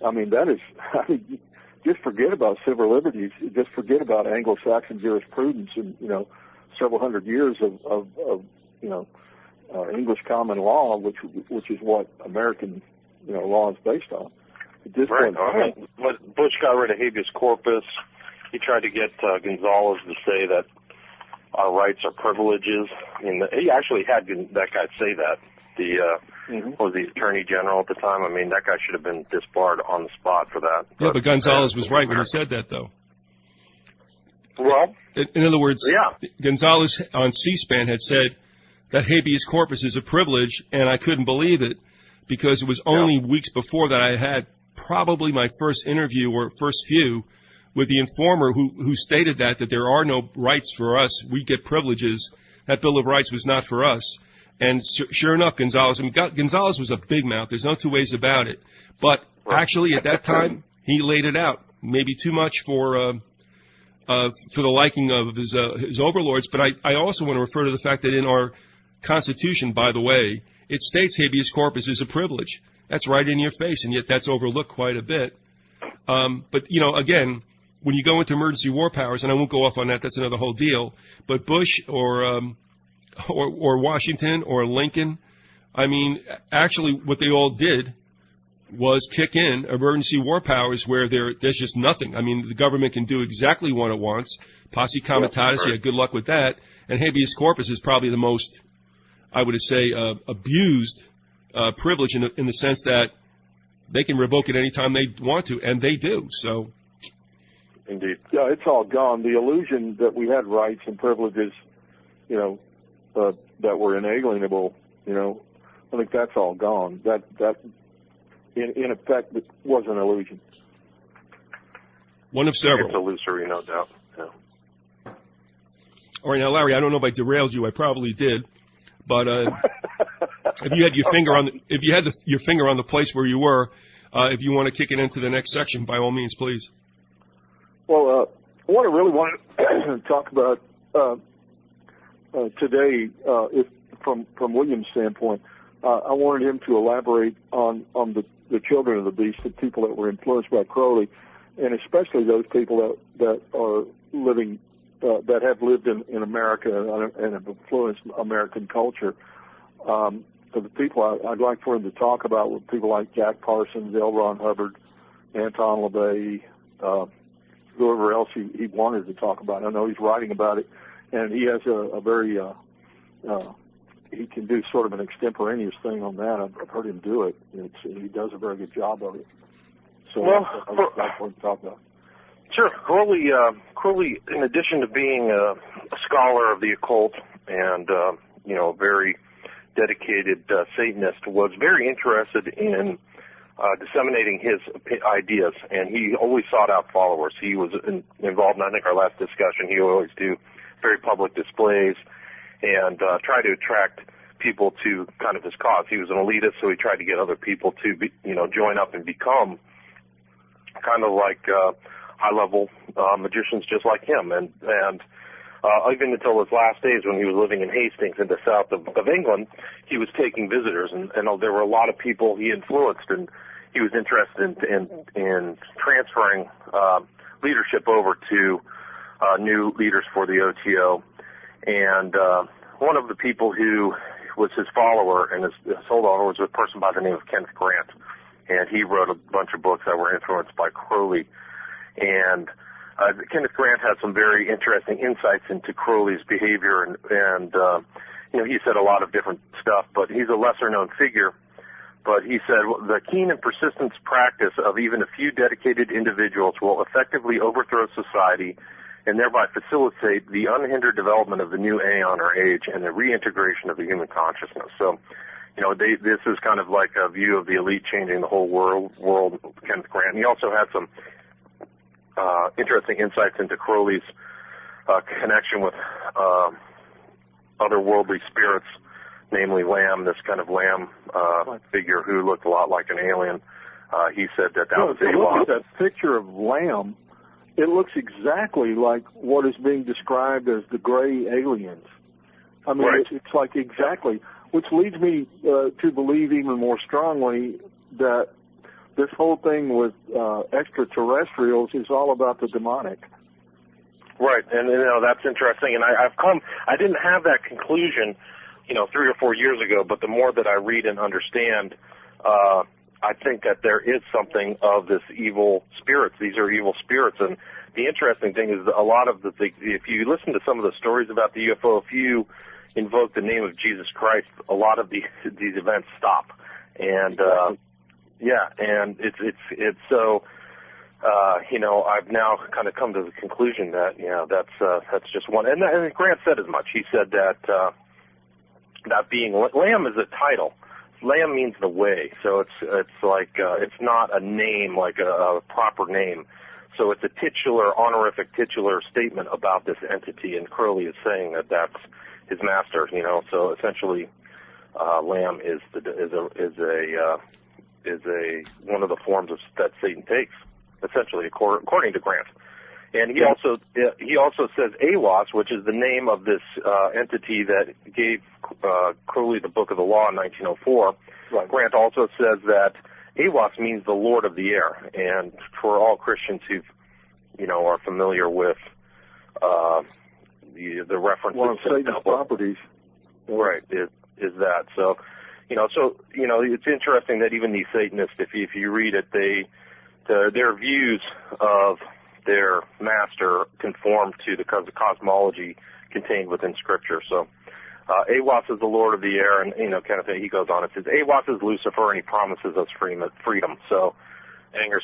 I mean, that is. I mean, just forget about civil liberties. Just forget about Anglo-Saxon jurisprudence and several hundred years of English common law, which is what American law is based on.
Right. When Bush got rid of habeas corpus, he tried to get Gonzales to say that our rights are privileges. And he actually had that guy say that. Was the Attorney General at the time. I mean, that guy should have been disbarred on the spot for that.
Yeah, but Gonzales was right when he said that, though.
Well,
in other words, Gonzales on C-SPAN had said that habeas corpus is a privilege, and I couldn't believe it because it was only weeks before that I had probably my first interview or first few with the informer who stated that there are no rights for us. We get privileges. That Bill of Rights was not for us. And sure enough, Gonzales was a big mouth. There's no two ways about it. But actually, at that time, he laid it out. Maybe too much for the liking of his overlords. But I also want to refer to the fact that in our Constitution, by the way, it states habeas corpus is a privilege. That's right in your face, and yet that's overlooked quite a bit. But, again, when you go into emergency war powers, and I won't go off on that, that's another whole deal, but Bush or Washington or Lincoln, I mean, actually what they all did was kick in emergency war powers where there's just nothing. I mean, the government can do exactly what it wants. Posse comitatus, good luck with that. And habeas corpus is probably the most, I would say, abused privilege in the sense that they can revoke it any time they want to, and they do. So,
indeed,
yeah, it's all gone. The illusion that we had rights and privileges, that were inalienable, I think that's all gone. That in effect was an illusion.
One of several.
It's illusory, no doubt. Yeah.
All right, now, Larry, I don't know if I derailed you. I probably did, but if you had your finger on your finger on the place where you were, if you want to kick it into the next section, by all means, please.
Well, I really want to talk about today, from William's standpoint. I wanted him to elaborate on the children of the beast, the people that were influenced by Crowley, and especially those people that are living, that have lived in America and have influenced American culture. So the people I'd like for him to talk about were people like Jack Parsons, L. Ron Hubbard, Anton LaVey, whoever else he wanted to talk about. I know he's writing about it, and he has a very he can do sort of an extemporaneous thing on that. I've heard him do it. He does a very good job of it. So I would like for him to talk about it.
Sure. Crowley, in addition to being a scholar of the occult and a very dedicated Satanist, was very interested in disseminating his ideas, and he always sought out followers. He was involved in, I think, our last discussion, he always do very public displays and try to attract people to kind of his cause. He was an elitist, so he tried to get other people to join up and become kind of like high-level magicians just like him. And even until his last days, when he was living in Hastings in the south of England, he was taking visitors, and there were a lot of people he influenced, and he was interested in transferring leadership over to new leaders for the OTO. And one of the people who was his follower and his holdover was a person by the name of Kenneth Grant, and he wrote a bunch of books that were influenced by Crowley. And Kenneth Grant had some very interesting insights into Crowley's behavior, and he said a lot of different stuff, but he's a lesser-known figure. But he said, the keen and persistent practice of even a few dedicated individuals will effectively overthrow society and thereby facilitate the unhindered development of the new aeon or age and the reintegration of the human consciousness. So, this is kind of like a view of the elite changing the whole world, Kenneth Grant. And he also had some interesting insights into Crowley's connection with otherworldly spirits namely Lamb, this kind of lamb figure who looked a lot like an alien. He said that was
Awaz. Look at that picture of Lamb. It looks exactly like what is being described as the gray aliens. I mean,
right.
it's like exactly, which leads me to believe even more strongly that this whole thing with extraterrestrials is all about the demonic.
Right, and that's interesting. And I didn't have that conclusion, 3 or 4 years ago. But the more that I read and understand, I think that there is something of this evil spirits. These are evil spirits, and the interesting thing is that a lot of if you listen to some of the stories about the UFO, if you invoke the name of Jesus Christ, a lot of these events stop. And and it's so. I've now kind of come to the conclusion that that's just one. And Grant said as much. He said that that being Lamb is a title. Lamb means the way, so it's like it's not a name like a proper name. So it's a honorific titular statement about this entity, and Crowley is saying that that's his master. So essentially, Lamb is one of the forms that Satan takes, essentially, according to Grant. And he also says Awaz, which is the name of this entity that gave Crowley the Book of the Law in 1904.
Right.
Grant also says that Awaz means the Lord of the Air. And for all Christians who, are familiar with the reference
one of Satan's properties,
right, is that so? It's interesting that even these Satanists, if you read it, their views of their master conform to the cosmology contained within Scripture. So, Awaz is the Lord of the Air, and kind of thing. He goes on. It says Awaz is Lucifer, and he promises us freedom. So, Anger's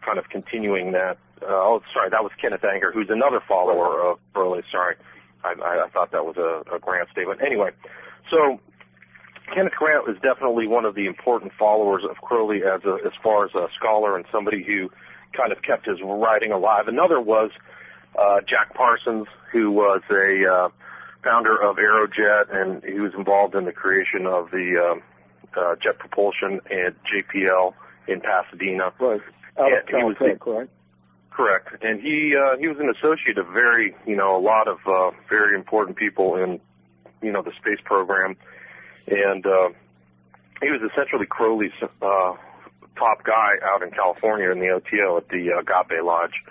kind of continuing that. That was Kenneth Anger, who's another follower of Crowley. Sorry, I thought that was a Grant statement. Anyway, so Kenneth Grant is definitely one of the important followers of Crowley as far as a scholar and somebody who kind of kept his writing alive. Another was Jack Parsons, who was a founder of Aerojet, and he was involved in the creation of the jet propulsion at JPL in Pasadena.
Right. Out of Caltech, right?
Correct. And he was an associate of a lot of very important people in, the space program. And he was essentially Crowley's top guy out in California in the OTO at the Agape Lodge.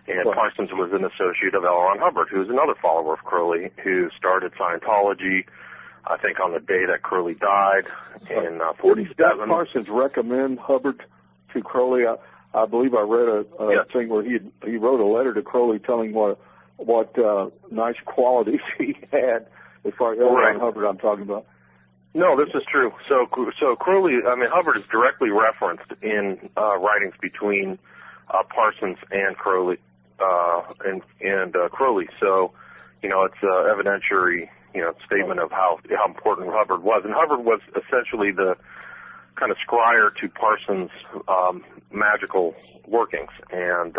And
right.
Parsons was an associate of L. Ron Hubbard, who was another follower of Crowley, who started Scientology, I think, on the day that Crowley died in 47.
Did Jack Parsons recommend Hubbard to Crowley? I believe I read a thing where he wrote a letter to Crowley telling what nice qualities he had, as far as L. Ron Hubbard I'm talking about.
No, this is true. So Crowley, Hubbard is directly referenced in writings between Parsons and Crowley, and Crowley. So, it's an evidentiary, statement of how important Hubbard was. And Hubbard was essentially the kind of scryer to Parsons' magical workings. And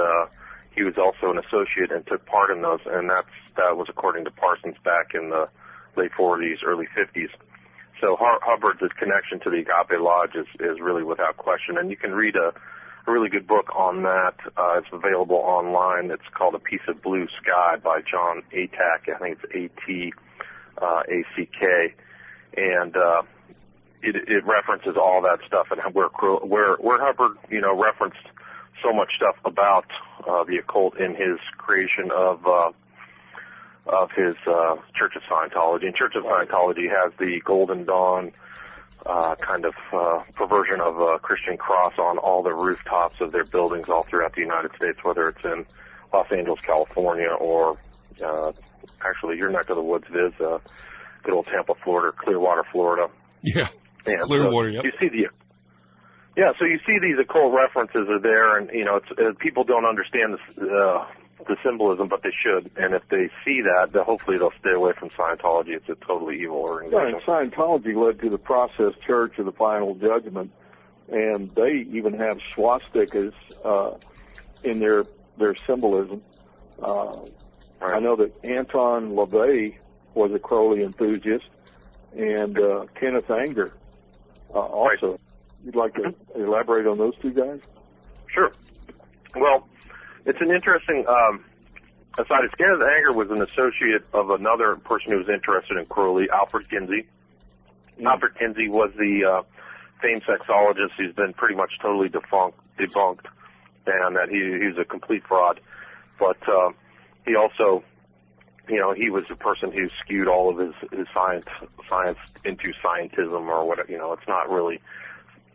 he was also an associate and took part in those. And that was according to Parsons back in the late 40s, early 50s. So Hubbard's connection to the Agape Lodge is really without question. And you can read a really good book on that. It's available online. It's called A Piece of Blue Sky by John Atack. I think it's A-T-A-C-K. And it references all that stuff and where Hubbard, referenced so much stuff about the occult in his creation of his Church of Scientology. And Church of Scientology has the Golden Dawn kind of perversion of a Christian cross on all the rooftops of their buildings all throughout the United States, whether it's in Los Angeles, California, or actually your neck of the woods, Viz, good old Tampa, Florida, Clearwater, Florida.
Yeah,
and
Clearwater, yep.
You see so you see these occult references are there, and it's people don't understand the symbolism, but they should. And if they see that, then hopefully they'll stay away from Scientology. It's a totally evil organization.
Yeah, and Scientology led to the Process Church of the Final Judgment, and they even have swastikas in their symbolism.
Right.
I know that Anton LaVey was a Crowley enthusiast, and Kenneth Anger also. Right. You'd like to elaborate on those two guys?
Sure. Well, it's an interesting aside. Kenneth Anger was an associate of another person who was interested in Crowley, Alfred Kinsey. Mm-hmm. Alfred Kinsey was the famed sexologist. He's been pretty much totally debunked, and that he was a complete fraud. But he also, he was a person who skewed all of his science into scientism or whatever. It's not really,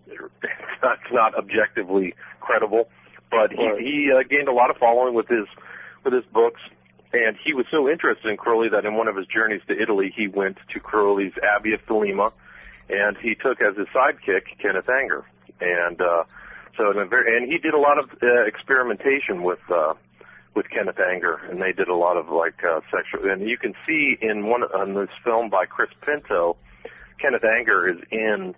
it's not objectively credible. But he gained a lot of following with his books, and he was so interested in Crowley that in one of his journeys to Italy, he went to Crowley's Abbey of Thelema, and he took as his sidekick Kenneth Anger, and and he did a lot of experimentation with Kenneth Anger, and they did a lot of sexual. And you can see on this film by Chris Pinto, Kenneth Anger is in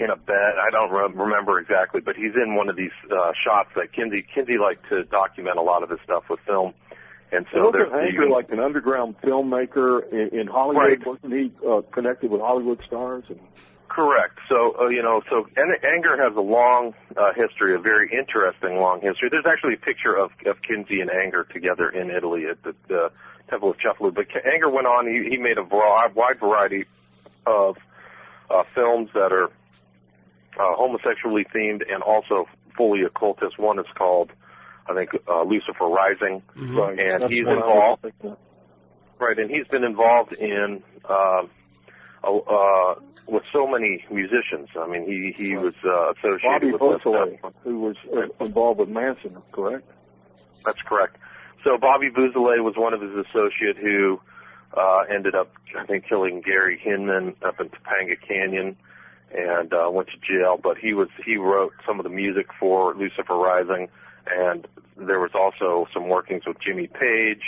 a bed. I don't remember exactly, but he's in one of these shots that Kinsey liked to document a lot of his stuff with film. And so
wasn't Anger like an underground filmmaker in Hollywood? Right. Wasn't he connected with Hollywood stars?
Correct. So, Anger has a long history, a very interesting long history. There's actually a picture of Kinsey and Anger together in Italy at the Temple of Cefalù. But Anger went on, he made a wide variety of films that are homosexually themed and also fully occultist. One is called, I think, Lucifer Rising,
mm-hmm.
And
that's
he's involved. Right, and he's been involved in with so many musicians. I mean, he was associated
Bobby
with
Beausoleil, who was involved with Manson, correct?
That's correct. So Bobby Beausoleil was one of his associates who ended up, I think, killing Gary Hinman up in Topanga Canyon, and went to jail. But he wrote some of the music for Lucifer Rising, and there was also some workings with Jimmy Page,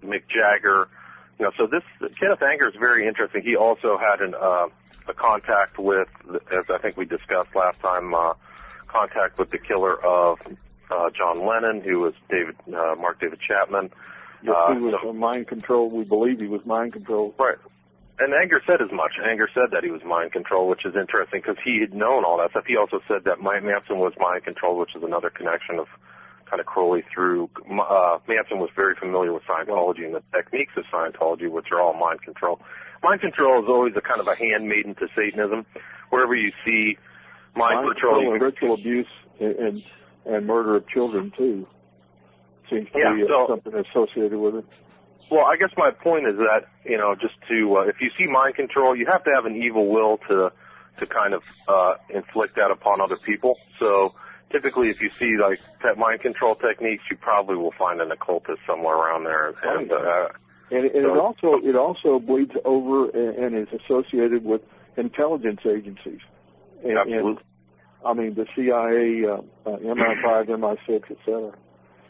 Mick Jagger. So this Kenneth Anger is very interesting. He also had a contact with, as I think we discussed last time, contact with the killer of John Lennon, who was Mark David Chapman.
Yes, he was mind controlled. We believe he was mind controlled.
Right. And Anger said as much. Anger said that he was mind controlled, which is interesting because he had known all that stuff. He also said that Manson was mind controlled, which is another connection of kind of Crowley through. Manson was very familiar with Scientology and the techniques of Scientology, which are all mind control. Mind control is always a kind of a handmaiden to Satanism. Wherever you see mind control,
and ritual abuse and murder of children too seems to be something associated with it.
Well, I guess my point is that, just to, if you see mind control, you have to have an evil will to kind of inflict that upon other people. So typically, if you see like mind control techniques, you probably will find an occultist somewhere around there. And
it also bleeds over and is associated with intelligence agencies.
Absolutely.
I mean, the CIA, MI5, MI6, et cetera.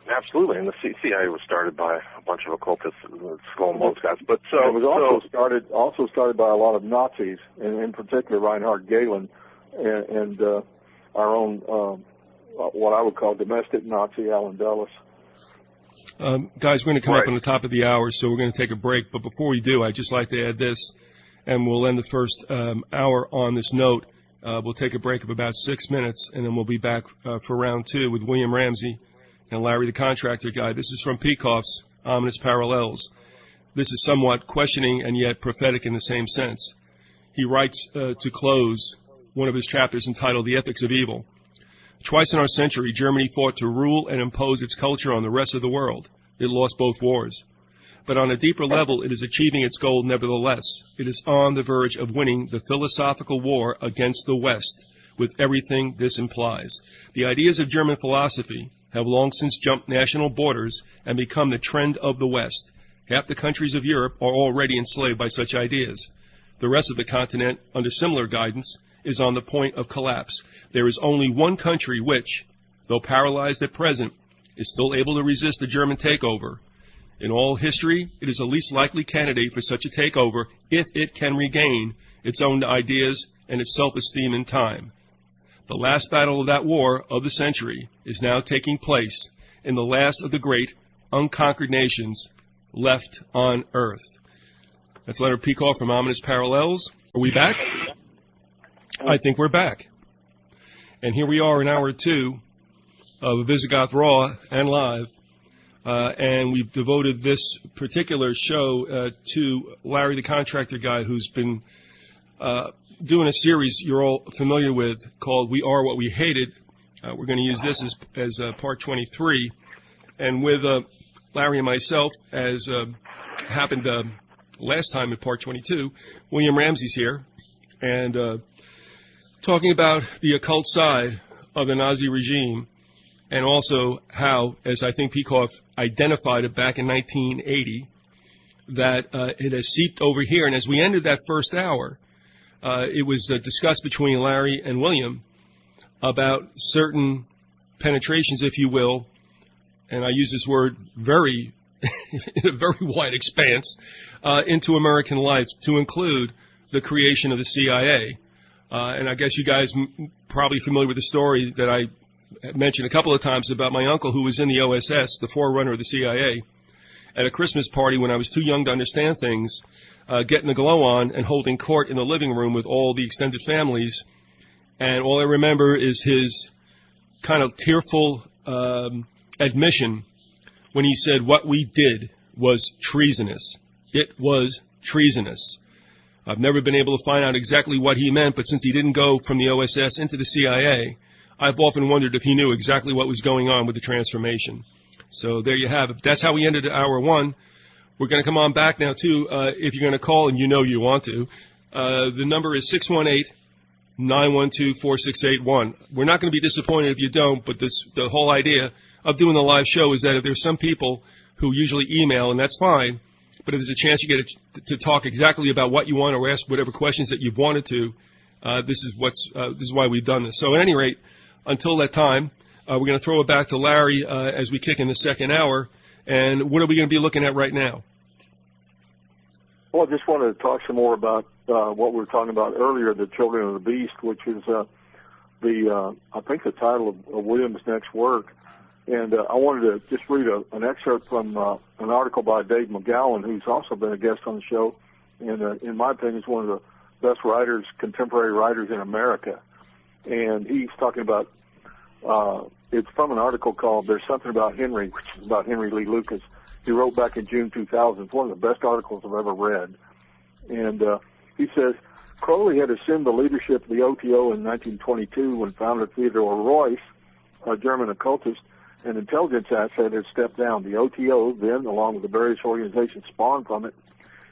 Absolutely, and the CIA was started by a bunch of occultists, Skull and Bones guys. But so
it was also started by a lot of Nazis, and in particular Reinhard Gehlen, and our own what I would call domestic Nazi, Alan Dulles.
Guys, we're going to come up on the top of the hour, so we're going to take a break. But before we do, I'd just like to add this, and we'll end the first hour on this note. We'll take a break of about 6 minutes, and then we'll be back for round two with William Ramsey and Larry the Contractor Guy. This is from Peikoff's Ominous Parallels. This is somewhat questioning and yet prophetic in the same sense. He writes to close one of his chapters entitled The Ethics of Evil. Twice in our century, Germany fought to rule and impose its culture on the rest of the world. It lost both wars. But on a deeper level, it is achieving its goal nevertheless. It is on the verge of winning the philosophical war against the West, with everything this implies. The ideas of German philosophy have long since jumped national borders and become the trend of the West. Half the countries of Europe are already enslaved by such ideas. The rest of the continent, under similar guidance, is on the point of collapse. There is only one country which, though paralyzed at present, is still able to resist the German takeover. In all history, it is the least likely candidate for such a takeover if it can regain its own ideas and its self-esteem in time. The last battle of that war of the century is now taking place in the last of the great unconquered nations left on earth. That's Leonard Peikoff from Ominous Parallels. Are we back? I think we're back. And here we are in hour 2 of Visigoth Raw and Live. And we've devoted this particular show to Larry the Contractor Guy, who's been doing a series you're all familiar with called We Are What We Hated. We're going to use this as part 23. And with Larry and myself, as happened last time in part 22, William Ramsey's here, and talking about the occult side of the Nazi regime, and also how, as I think Peikoff identified it back in 1980, that it has seeped over here. And as we ended that first hour, it was discussed between Larry and William about certain penetrations, if you will, and I use this word very, in a very wide expanse, into American life, to include the creation of the CIA. And I guess you guys probably familiar with the story that I mentioned a couple of times about my uncle who was in the OSS, the forerunner of the CIA, at a Christmas party when I was too young to understand things, getting the glow on and holding court in the living room with all the extended families. And all I remember is his kind of tearful admission when he said what we did was treasonous. It was treasonous. I've never been able to find out exactly what he meant, but since he didn't go from the OSS into the CIA, I've often wondered if he knew exactly what was going on with the transformation. So there you have it. That's how we ended hour 1. We're going to come on back now, too, if you're going to call, and you know you want to. The number is 618-912-4681. We're not going to be disappointed if you don't, but the whole idea of doing the live show is that if there's some people who usually email, and that's fine, but if there's a chance you get to talk exactly about what you want or ask whatever questions that you've wanted to, this is why we've done this. So at any rate, until that time, we're going to throw it back to Larry as we kick in the second hour. And what are we going to be looking at right now?
Well, I just wanted to talk some more about what we were talking about earlier, the Children of the Beast, which is I think the title of William's next work. And I wanted to just read an excerpt from an article by Dave McGowan, who's also been a guest on the show, and in my opinion is one of the best writers, contemporary writers in America. And he's talking about, it's from an article called There's Something About Henry, which is about Henry Lee Lucas. He wrote back in June 2000. It's one of the best articles I've ever read. And he says, Crowley had assumed the leadership of the OTO in 1922 when founder Theodore Royce, a German occultist and intelligence asset, had stepped down. The OTO, then, along with the various organizations spawned from it,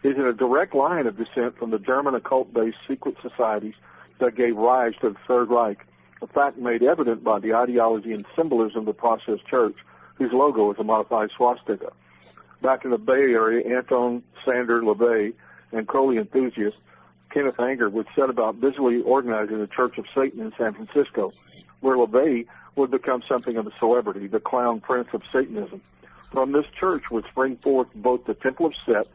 is in a direct line of descent from the German occult-based secret societies that gave rise to the Third Reich, a fact made evident by the ideology and symbolism of the Process Church, whose logo is a modified swastika. Back in the Bay Area, Anton Sander LaVey and Crowley enthusiast Kenneth Anger would set about visually organizing the Church of Satan in San Francisco, where LaVey would become something of a celebrity, the clown prince of Satanism. From this church would spring forth both the Temple of Set,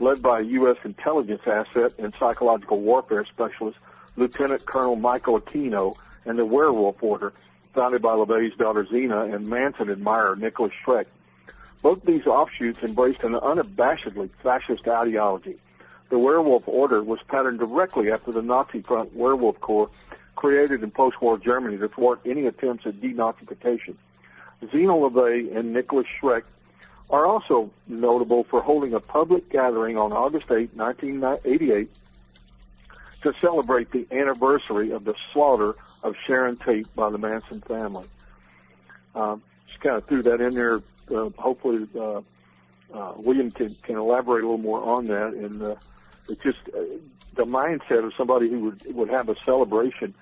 led by a U.S. intelligence asset and psychological warfare specialist, Lieutenant Colonel Michael Aquino, and the Werewolf Order, founded by LaVey's daughter Zena and Manson admirer Nicholas Schreck. Both these offshoots embraced an unabashedly fascist ideology. The Werewolf Order was patterned directly after the Nazi Front Werewolf Corps, created in post-war Germany to thwart any attempts at denazification. Zena LaVey and Nicholas Schreck are also notable for holding a public gathering on August 8, 1988, to celebrate the anniversary of the slaughter of Sharon Tate by the Manson family. Just kind of threw that in there. Hopefully, William can elaborate a little more on that. And it's just the mindset of somebody who would have a celebration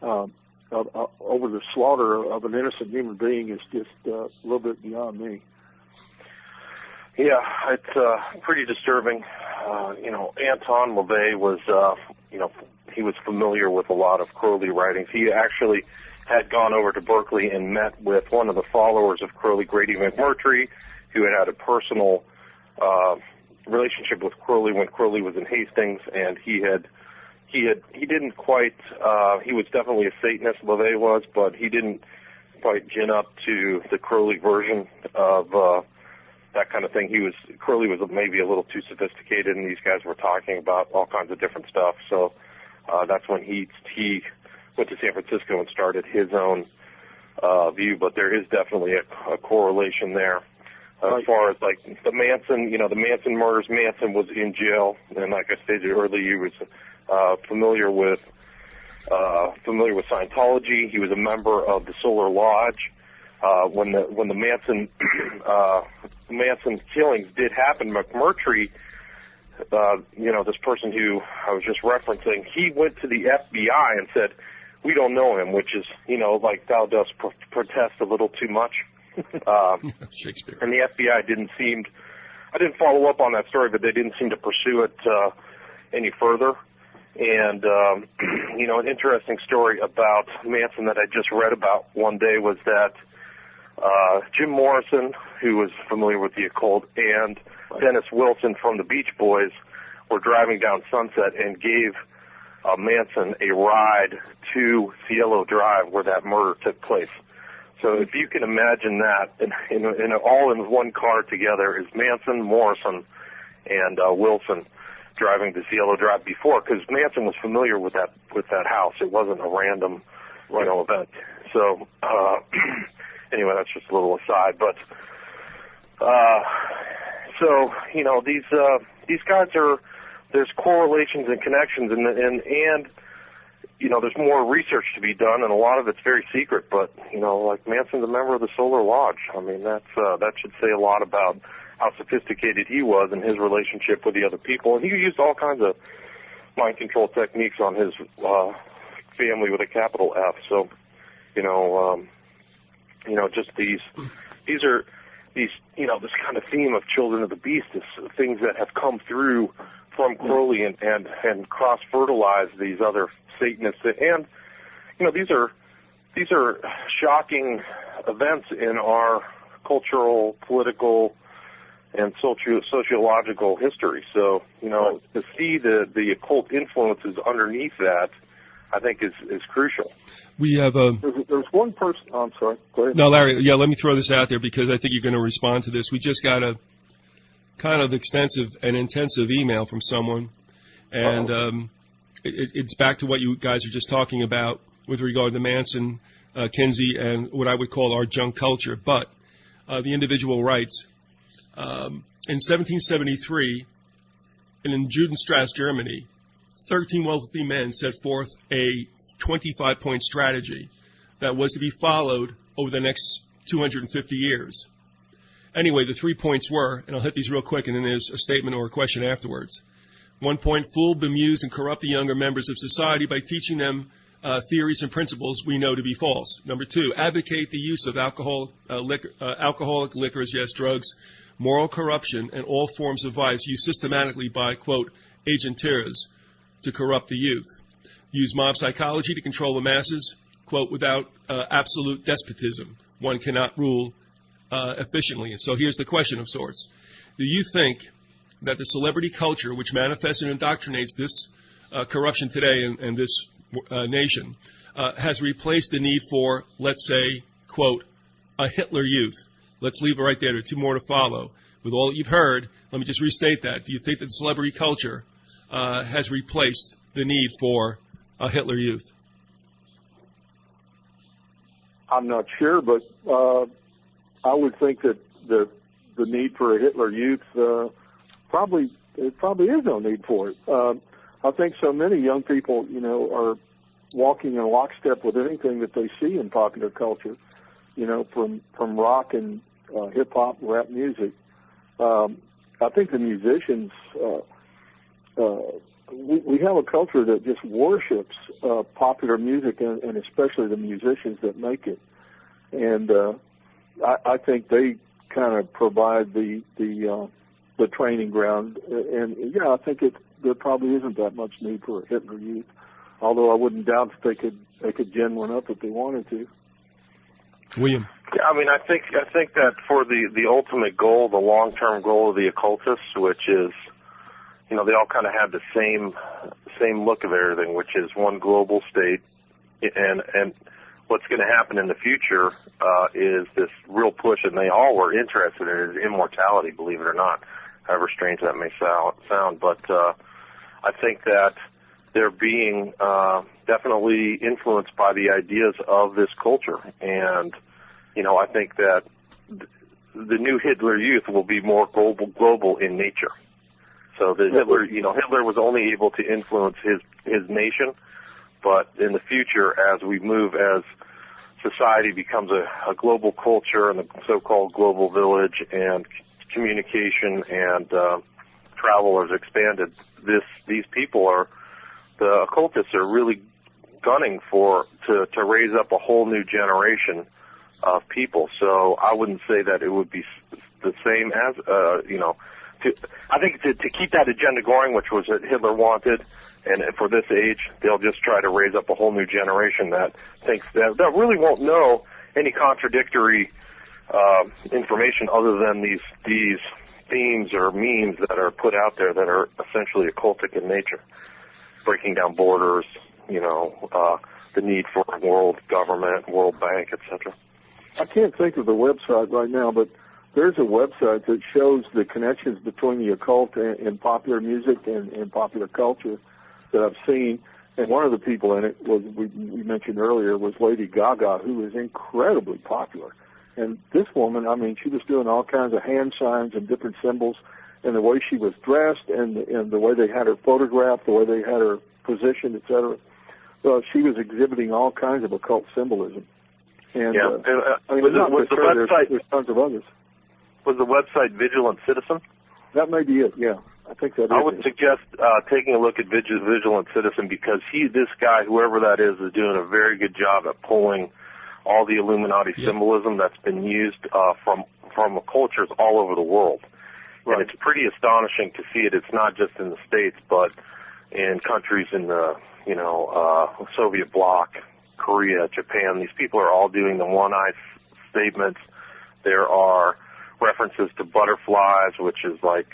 over the slaughter of an innocent human being is just a little bit beyond me.
Yeah, it's pretty disturbing. Anton LaVey was, he was familiar with a lot of Crowley writings. He actually had gone over to Berkeley and met with one of the followers of Crowley, Grady McMurtry, who had a personal relationship with Crowley when Crowley was in Hastings, and he didn't quite, he was definitely a Satanist, LaVey was, but he didn't quite gin up to the Crowley version of that kind of thing. Crowley was maybe a little too sophisticated, and these guys were talking about all kinds of different stuff. So that's when he went to San Francisco and started his own view. But there is definitely a correlation there. As far as like the Manson murders, Manson was in jail, and like I stated earlier, he was familiar with Scientology. He was a member of the Solar Lodge. When the Manson killings did happen, McMurtry, this person who I was just referencing, he went to the FBI and said, "We don't know him," which is, like thou dost protest a little too much.
Shakespeare.
And the FBI I didn't follow up on that story, but they didn't seem to pursue it any further. And, an interesting story about Manson that I just read about one day was that Jim Morrison, who was familiar with the occult, and Dennis Wilson from the Beach Boys were driving down Sunset and gave Manson a ride to Cielo Drive where that murder took place. So if you can imagine that, all in one car together is Manson, Morrison, and Wilson driving to Cielo Drive before, because Manson was familiar with that house. It wasn't a random, event. So anyway, that's just a little aside. But these guys there's correlations and connections, and there's more research to be done, and a lot of it's very secret. But like Manson's a member of the Solar Lodge. I mean, that should say a lot about how sophisticated he was in his relationship with the other people, and he used all kinds of mind control techniques on his family with a capital F. So, just these this kind of theme of Children of the Beast is things that have come through from Crowley and cross-fertilize these other Satanists. And, these are shocking events in our cultural, political, and sociological history. So, to see the occult influences underneath that, I think is crucial.
We have
There's one person. Oh, I'm sorry. Go ahead.
No, Larry. Yeah, let me throw this out there because I think you're going to respond to this. We just got a kind of extensive and intensive email from someone, and it's back to what you guys are just talking about with regard to Manson, Kinsey, and what I would call our junk culture. But the individual writes, in 1773, in Judenstrasse, Germany, 13 wealthy men set forth a 25-point strategy that was to be followed over the next 250 years. Anyway, the 3 points were, and I'll hit these real quick, and then there's a statement or a question afterwards. 1 point, fool, bemuse, and corrupt the younger members of society by teaching them theories and principles we know to be false. Number 2, advocate the use of alcoholic liquors, yes, drugs, moral corruption, and all forms of vice used systematically by, quote, agenteurs to corrupt the youth. Use mob psychology to control the masses, quote, without absolute despotism. One cannot rule efficiently. And so here's the question of sorts. Do you think that the celebrity culture, which manifests and indoctrinates this corruption today in this nation, has replaced the need for, let's say, quote, a Hitler youth? Let's leave it right there. There are 2 more to follow. With all that you've heard, let me just restate that. Do you think that the celebrity culture has replaced the need for a Hitler youth?
I'm not sure, but I would think that the need for a Hitler youth probably is no need for it. I think so many young people, are walking in lockstep with anything that they see in popular culture, from rock and hip hop, rap music. I think the musicians. We have a culture that just worships popular music, and especially the musicians that make it. And I think they kind of provide the training ground. And yeah, I think there probably isn't that much need for a Hitler youth. Although I wouldn't doubt that they could gin one up if they wanted to.
William.
Yeah, I mean, I think that for the ultimate goal, the long-term goal of the occultists, which is, they all kind of have the same look of everything, which is one global state, and what's going to happen in the future is this real push, and they all were interested in it, immortality, believe it or not, however strange that may sound. But I think that they're being definitely influenced by the ideas of this culture. And, I think that the new Hitler Youth will be more global in nature. So the Hitler was only able to influence his nation, but in the future, as we move, as society becomes a global culture and the so-called global village, and communication and travel is expanded, these people the occultists are really gunning to raise up a whole new generation of people. So I wouldn't say that it would be the same as, I think to keep that agenda going, which was what Hitler wanted, and for this age, they'll just try to raise up a whole new generation that thinks that really won't know any contradictory information other than these themes or memes that are put out there that are essentially occultic in nature, breaking down borders, the need for world government, World Bank, etc.
I can't think of the website right now, but there's a website that shows the connections between the occult and popular music and popular culture that I've seen. And one of the people in it we mentioned earlier was Lady Gaga, who is incredibly popular. And this woman, she was doing all kinds of hand signs and different symbols, and the way she was dressed and the way they had her photographed, the way they had her positioned, etc. So she was exhibiting all kinds of occult symbolism. And there's tons of others.
Was the website Vigilant Citizen?
That may be it, yeah. I think that is.
I would suggest taking a look at Vigilant Citizen, because this guy, whoever that is doing a very good job at pulling all the Illuminati symbolism that's been used from cultures all over the world. Right. And it's pretty astonishing to see it. It's not just in the States, but in countries in the, Soviet bloc, Korea, Japan. These people are all doing the one-eye statements. There are references to butterflies, which is like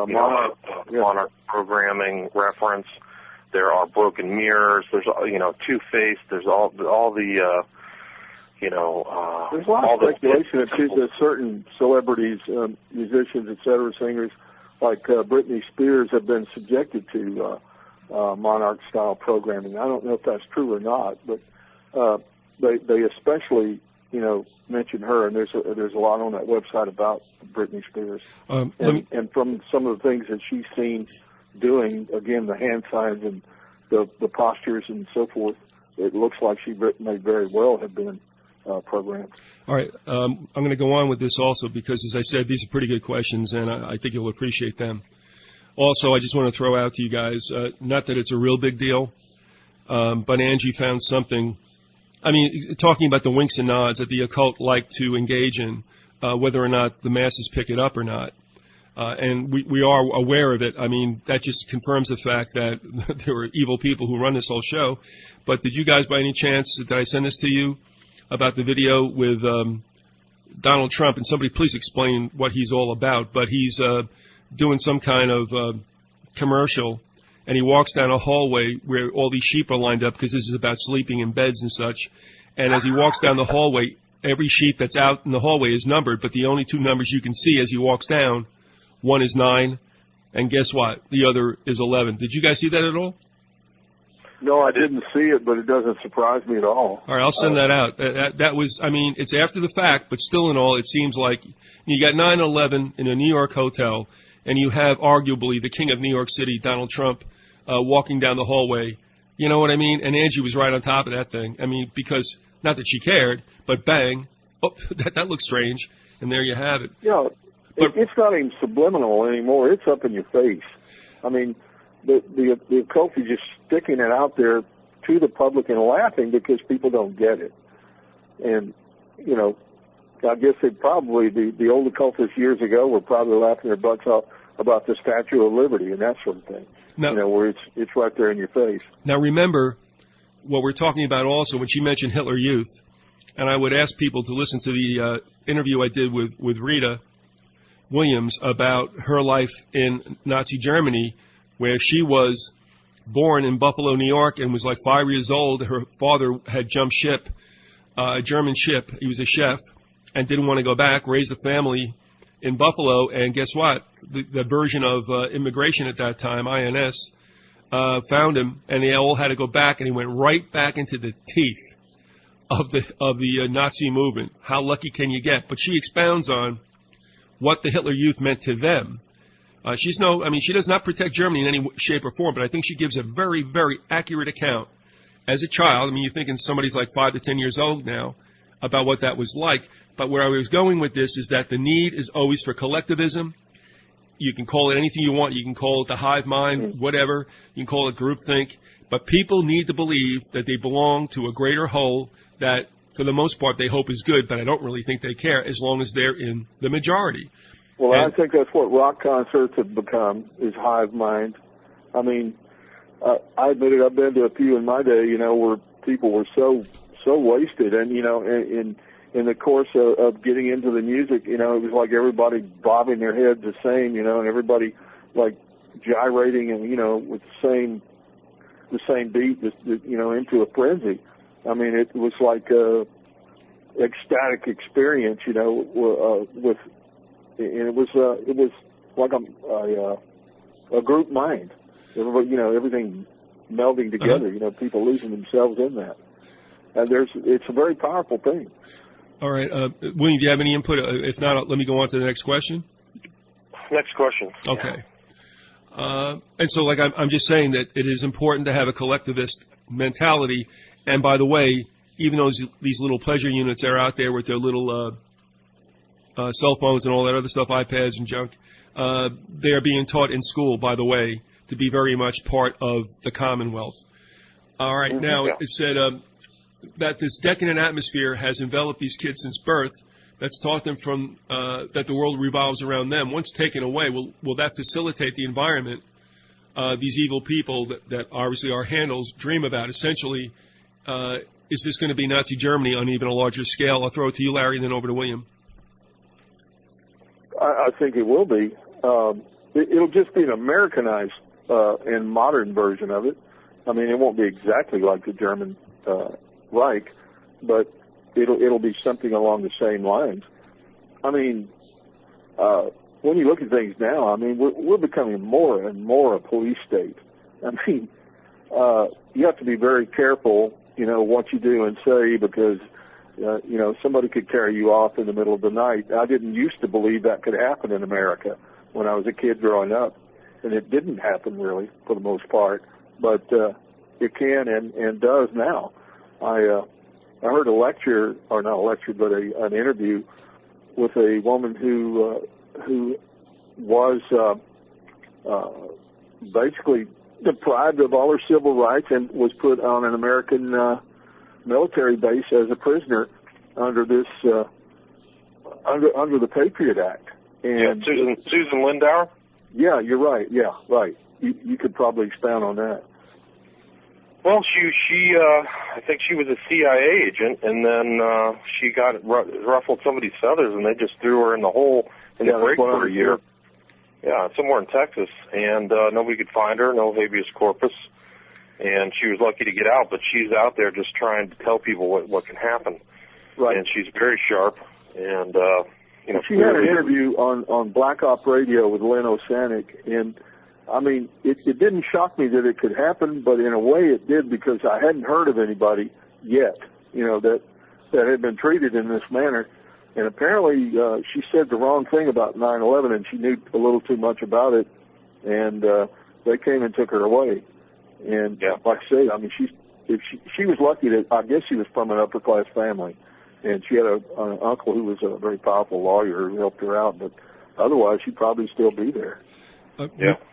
monarch programming reference. There are broken mirrors. There's Two-Faced. There's all the
there's a lot of speculation that certain celebrities, musicians, etc., singers like Britney Spears have been subjected to monarch-style programming. I don't know if that's true or not, but they especially mention her, and there's a lot on that website about Britney Spears. And from some of the things that she's seen doing, again, the hand signs and the postures and so forth, it looks like she may very well have been programmed. All
right. I'm going to go on with this also because, as I said, these are pretty good questions, and I think you'll appreciate them. Also, I just want to throw out to you guys, not that it's a real big deal, but Angie found something. Talking about the winks and nods that the occult like to engage in, whether or not the masses pick it up or not. And we are aware of it. That just confirms the fact that there are evil people who run this whole show. But did you guys, by any chance, did I send this to you about the video with Donald Trump? And somebody please explain what he's all about. But he's doing some kind of commercial, and he walks down a hallway where all these sheep are lined up, because this is about sleeping in beds and such. And as he walks down the hallway, every sheep that's out in the hallway is numbered, but the only two numbers you can see as he walks down, one is 9, and guess what? The other is 11. Did you guys see that at all?
No, I didn't see it, but it doesn't surprise me at all.
All right, I'll send that out. That was, it's after the fact, but still in all, it seems like you got 9/11 in a New York hotel, and you have arguably the king of New York City, Donald Trump, walking down the hallway. You know what I mean? And Angie was right on top of that thing. Because, not that she cared, but bang, that looks strange, and there you have it.
Yeah, it's not even subliminal anymore. It's up in your face. The occult is just sticking it out there to the public and laughing because people don't get it. And, I guess the old occultists years ago were probably laughing their butts off about the Statue of Liberty and that sort of thing, now, where it's right there in your face.
Now, remember what we're talking about also when she mentioned Hitler Youth, and I would ask people to listen to the interview I did with Rita Williams about her life in Nazi Germany, where she was born in Buffalo, New York, and was like 5 years old. Her father had jumped ship a German ship. He was a chef and didn't want to go back, raised a family in Buffalo, and guess what? The version of immigration at that time, INS, found him, and they all had to go back, and he went right back into the teeth of the Nazi movement. How lucky can you get? But she expounds on what the Hitler Youth meant to them. She does not protect Germany in any shape or form, but I think she gives a very, very accurate account as a child. I mean, you're thinking somebody's like 5 to 10 years old now about what that was like. But where I was going with this is that the need is always for collectivism. You can call it anything you want. You can call it the hive mind, whatever. You can call it groupthink. But people need to believe that they belong to a greater whole that, for the most part, they hope is good, but I don't really think they care as long as they're in the majority.
Well, I think that's what rock concerts have become, is hive mind. I mean, I admit it, I've been to a few in my day, where people were so wasted, and, in the course of getting into the music, it was like everybody bobbing their heads the same, and everybody like gyrating and, with the same beat, into a frenzy. I mean, it was like a ecstatic experience, and it was like a group mind. Everybody, everything melding together, people losing themselves in that. And it's a very powerful thing.
All right. William, do you have any input? If not, let me go on to the next question.
Next question.
Okay. And so, like, I'm just saying that it is important to have a collectivist mentality. And by the way, even though these little pleasure units are out there with their little cell phones and all that other stuff, iPads and junk, they are being taught in school, by the way, to be very much part of the Commonwealth. All right. Now, it said that this decadent atmosphere has enveloped these kids since birth. That's taught them from that the world revolves around them. Once taken away, will that facilitate the environment these evil people that obviously our handles dream about? Essentially, is this going to be Nazi Germany on even a larger scale? I'll throw it to you, Larry, and then over to William.
I think it will be. It'll just be an Americanized and modern version of it. I mean, it won't be exactly like the German Reich, but it'll be something along the same lines. I mean, when you look at things now, I mean, we're becoming more and more a police state. I mean, you have to be very careful, what you do and say, because, somebody could carry you off in the middle of the night. I didn't used to believe that could happen in America when I was a kid growing up, and it didn't happen really for the most part, but it can and does now. I heard a lecture, or not a lecture, but an interview with a woman who was basically deprived of all her civil rights and was put on an American military base as a prisoner under this under the Patriot Act. And
Susan Lindauer.
Yeah, you're right. Yeah, right. You could probably expound on that.
Well, she I think she was a CIA agent, and then she got ruffled somebody's feathers, and they just threw her in the hole in the brig for a year. Yeah, somewhere in Texas, and nobody could find her, no habeas corpus, and she was lucky to get out. But she's out there just trying to tell people what can happen. Right. And she's very sharp, and
she had an interview on Black Op Radio with Len Osanek, and I mean, it didn't shock me that it could happen, but in a way it did, because I hadn't heard of anybody yet, that had been treated in this manner. And apparently she said the wrong thing about 9/11, and she knew a little too much about it, and they came and took her away. And like I say, I mean, she was lucky that, I guess she was from an upper class family, and she had an uncle who was a very powerful lawyer who helped her out, but otherwise she'd probably still be there.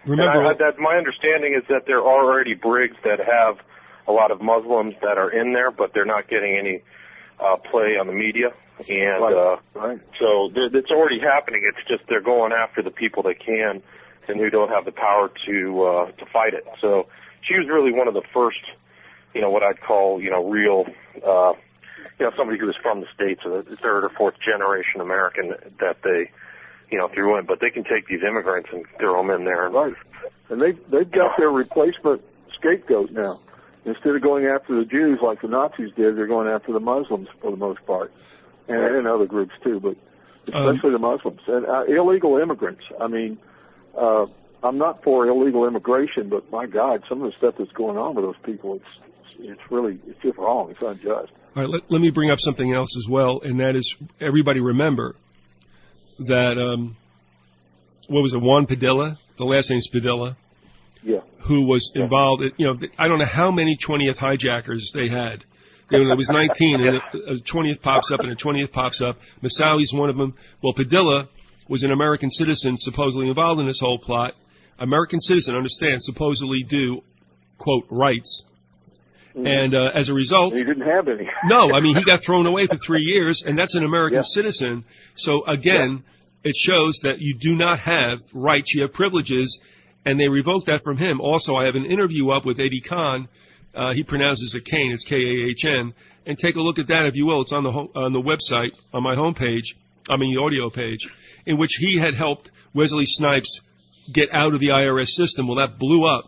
Remember,
my understanding is that there are already brigs that have a lot of Muslims that are in there, but they're not getting any play on the media, and so it's already happening. It's just they're going after the people they can and who don't have the power to fight it. So she was really one of the first, what I'd call, real, somebody who was from the States, a third or fourth generation American that they threw in, but they can take these immigrants and throw them in there.
Right. And they've got their replacement scapegoat now. instead of going after the Jews like the Nazis did, they're going after the Muslims for the most part, and other groups too, but especially the Muslims and illegal immigrants. I mean, I'm not for illegal immigration, but my God, some of the stuff that's going on with those people, it's just wrong. It's unjust.
All right, let me bring up something else as well, and that is everybody remember that, what was it, Juan Padilla? The last name's Padilla.
Yeah.
Who was involved, I don't know how many 20th hijackers they had. There was 19, and a 20th pops up, and a 20th pops up. Moussaouy's one of them. Well, Padilla was an American citizen supposedly involved in this whole plot. American citizen, understand, supposedly due, quote, rights. Mm-hmm. And as a result...
He didn't have any.
No, I mean, he got thrown away for 3 years, and that's an American citizen. So, again, it shows that you do not have rights, you have privileges, and they revoked that from him. Also, I have an interview up with Eddie Kahn. He pronounces it Kane, it's K-A-H-N. And take a look at that, if you will. It's on the website, on my homepage, the audio page, in which he had helped Wesley Snipes get out of the IRS system. Well, that blew up.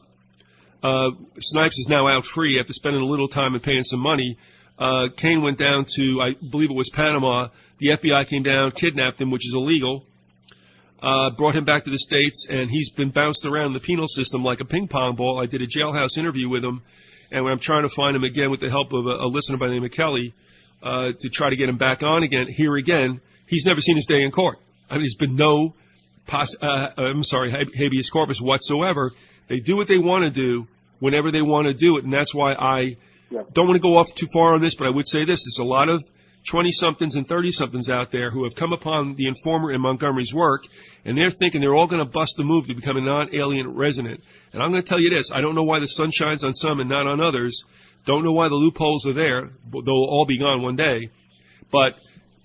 Snipes is now out free after spending a little time and paying some money. Kane went down to, I believe it was Panama. The FBI came down, kidnapped him, which is illegal, brought him back to the States, and he's been bounced around the penal system like a ping pong ball. I did a jailhouse interview with him, and I'm trying to find him again with the help of a listener by the name of Kelly to try to get him back on again. Here again, he's never seen his day in court. I mean, there's been no habeas corpus whatsoever. They do what they want to do whenever they want to do it, and that's why I don't want to go off too far on this, but I would say this. There's a lot of 20-somethings and 30-somethings out there who have come upon the informer in Montgomery's work, and they're thinking they're all going to bust the move to become a non-alien resident. And I'm going to tell you this. I don't know why the sun shines on some and not on others. Don't know why the loopholes are there. They'll all be gone one day. But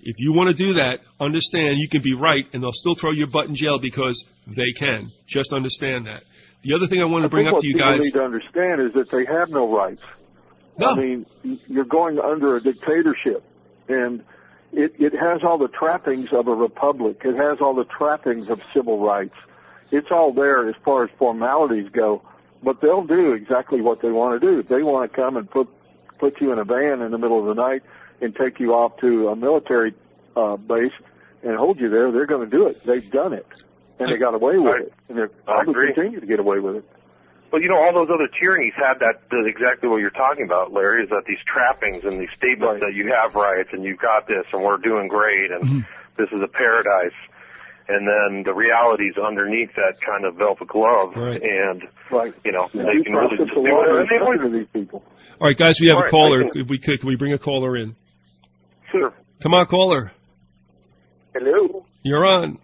if you want to do that, understand you can be right, and they'll still throw your butt in jail because they can. Just understand that. The other thing I want to bring up to you guys...
What people need to understand is that they have no rights.
No.
I mean, you're going under a dictatorship, and it has all the trappings of a republic. It has all the trappings of civil rights. It's all there as far as formalities go, but they'll do exactly what they want to do. If they want to come and put you in a van in the middle of the night and take you off to a military base and hold you there, they're going to do it. They've done it, and they got away with it, and they're probably continue to get away with it.
Well, all those other tyrannies had that exactly what you're talking about, Larry, is that these trappings and these statements that you have rights and you've got this and we're doing great and this is a paradise. And then the reality's underneath that kind of velvet glove.
Right.
And, they can
really
just do whatever
these people.
All right, guys, we have a caller. If we could we bring a caller in?
Sure.
Come on, caller.
Hello.
You're on.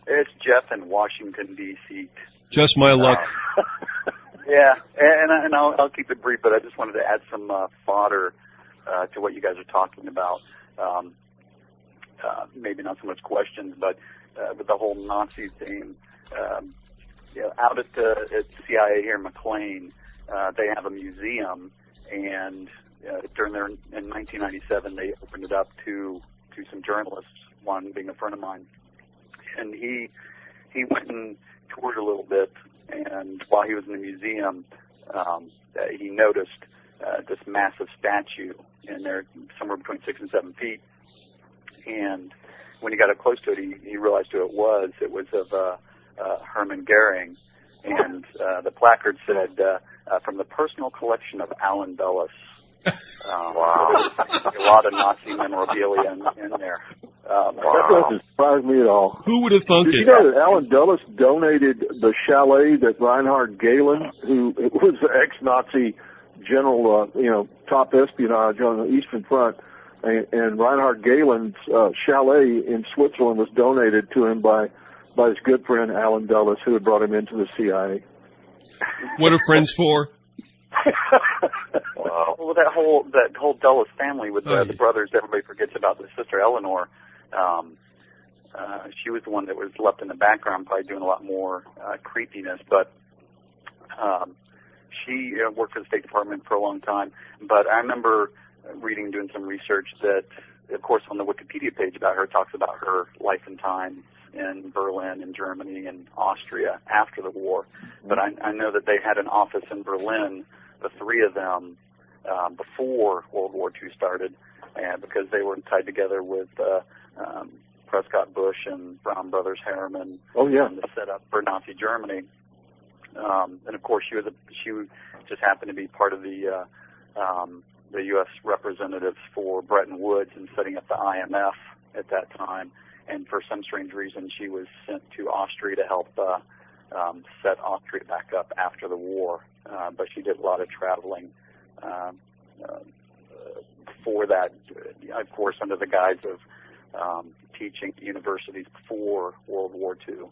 It's Jeff in Washington, D.C.
Just my luck.
Yeah, and I'll keep it brief, but I just wanted to add some fodder to what you guys are talking about. Maybe not so much questions, but with the whole Nazi thing. Out at CIA here in McLean, they have a museum, and in 1997, they opened it up to some journalists, one being a friend of mine. And he went and toured a little bit, and while he was in the museum, he noticed this massive statue, and they're somewhere between 6 and 7 feet. And when he got up close to it, he realized who it was. It was of Hermann Goering, and the placard said, "From the personal collection of Alan Dulles." Wow. A lot of Nazi memorabilia in there.
That doesn't surprise me at all.
Who would have thunk it?
Did you know that Alan Dulles donated the chalet that Reinhard Gehlen, who was the ex-Nazi general, top espionage on the Eastern Front, and Reinhard Gehlen's chalet in Switzerland was donated to him by his good friend Alan Dulles, who had brought him into the CIA.
What are friends for?
Well, that whole Dulles family with the brothers, everybody forgets about the sister Eleanor. She was the one that was left in the background, probably doing a lot more creepiness. But she worked for the State Department for a long time. But I remember doing some research that, of course, on the Wikipedia page about her, talks about her life and times in Berlin and Germany and Austria after the war. But I know that they had an office in Berlin the three of them before World War II started, and because they were tied together with Prescott Bush and Brown Brothers Harriman.
Oh yeah.
And the setup for Nazi Germany. And of course, she just happened to be part of the U.S. representatives for Bretton Woods and setting up the IMF at that time. And for some strange reason, she was sent to Austria to help set Austria back up after the war. But she did a lot of traveling for that, of course, under the guise of teaching at universities before World War II.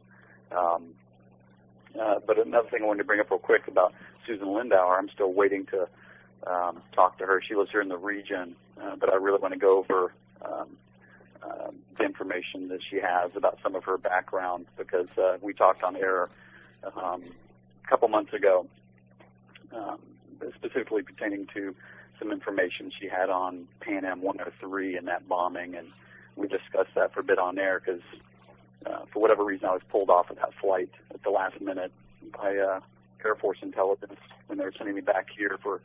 But another thing I wanted to bring up real quick about Susan Lindauer, I'm still waiting to talk to her. She lives here in the region, but I really want to go over the information that she has about some of her background, because we talked on air a couple months ago, specifically pertaining to some information she had on Pan Am 103 and that bombing, and we discussed that for a bit on air because for whatever reason I was pulled off of that flight at the last minute by Air Force Intelligence when they were sending me back here for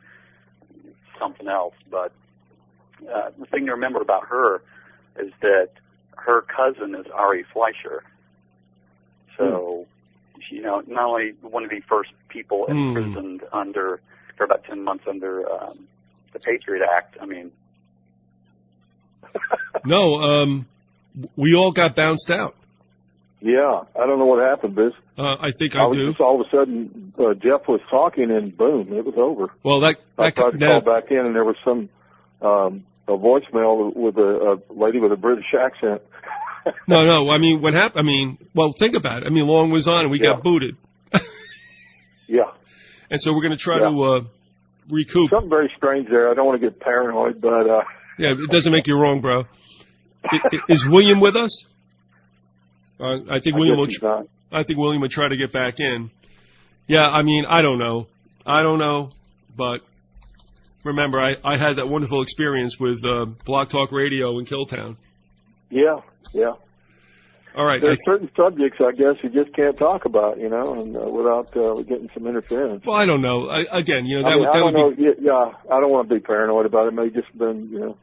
something else. But the thing to remember about her is that her cousin is Ari Fleischer. So, she, not only one of the first people imprisoned for about 10 months under the Patriot Act, I mean.
No, we all got bounced out.
Yeah, I don't know what happened, Biz.
I think I do.
Just all of a sudden, Jeff was talking, and boom, it was over.
Well,
I tried to call back in, and there was some a voicemail with a lady with a British accent.
No. I mean, what happened? I mean, well, think about it. I mean, Long was on, and we got booted.
Yeah.
And so we're going to try to recoup.
Something very strange there. I don't want to get paranoid, but
yeah, it doesn't make you wrong, bro. Is William with us? I think William will. I think William would try to get back in. Yeah, I mean, I don't know, but remember, I had that wonderful experience with Blog Talk Radio in Killtown.
Yeah.
All right.
There's certain subjects, I guess, you just can't talk about, and without getting some interference.
Well, I don't know. Again, that
I
would
don't know.
be.
Yeah, I don't want to be paranoid about it. It may just been,
All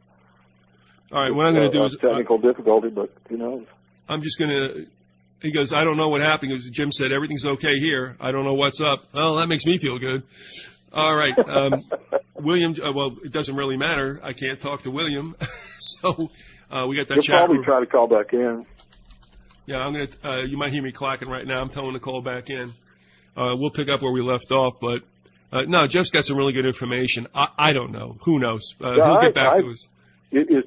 right, what I'm going to do is
technical difficulty, but who knows?
I'm just going to. He goes, I don't know what happened. Because Jim said everything's okay here. I don't know what's up. Well, that makes me feel good. All right, William. Well, it doesn't really matter. I can't talk to William, so we got that
You'll
chat.
Probably try to call back in.
Yeah, I'm gonna. You might hear me clacking right now. I'm telling him to call back in. We'll pick up where we left off, but no, Jeff's got some really good information. I don't know. Who knows? He'll get back to us.
Is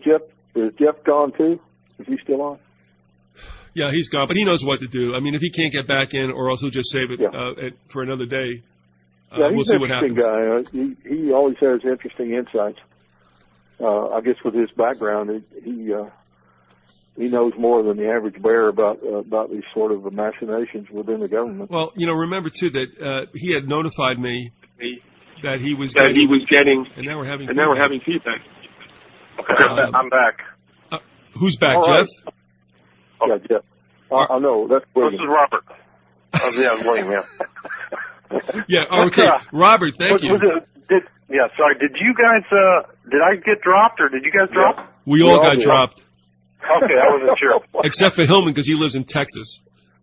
Jeff gone too? Is he still on?
Yeah, he's gone, but he knows what to do. I mean, if he can't get back in, or else he'll just save it for another day. We'll see what happens.
He's an interesting guy. He always has interesting insights. I guess with his background, he knows more than the average bear about these sort of machinations within the government.
Well, remember too that he had notified me that he was getting, and now we're having feedback.
Okay, I'm back.
Who's back,
All right.
Jeff?
Yeah, Jeff. I know. That's William.
This is Robert. Yeah, William. Yeah.
Yeah. Okay, Robert. Thank you.
Sorry. Did you guys? Did I get dropped, or did you guys drop?
We all got dropped.
Okay, I wasn't sure.
Except for Hillman, because he lives in Texas.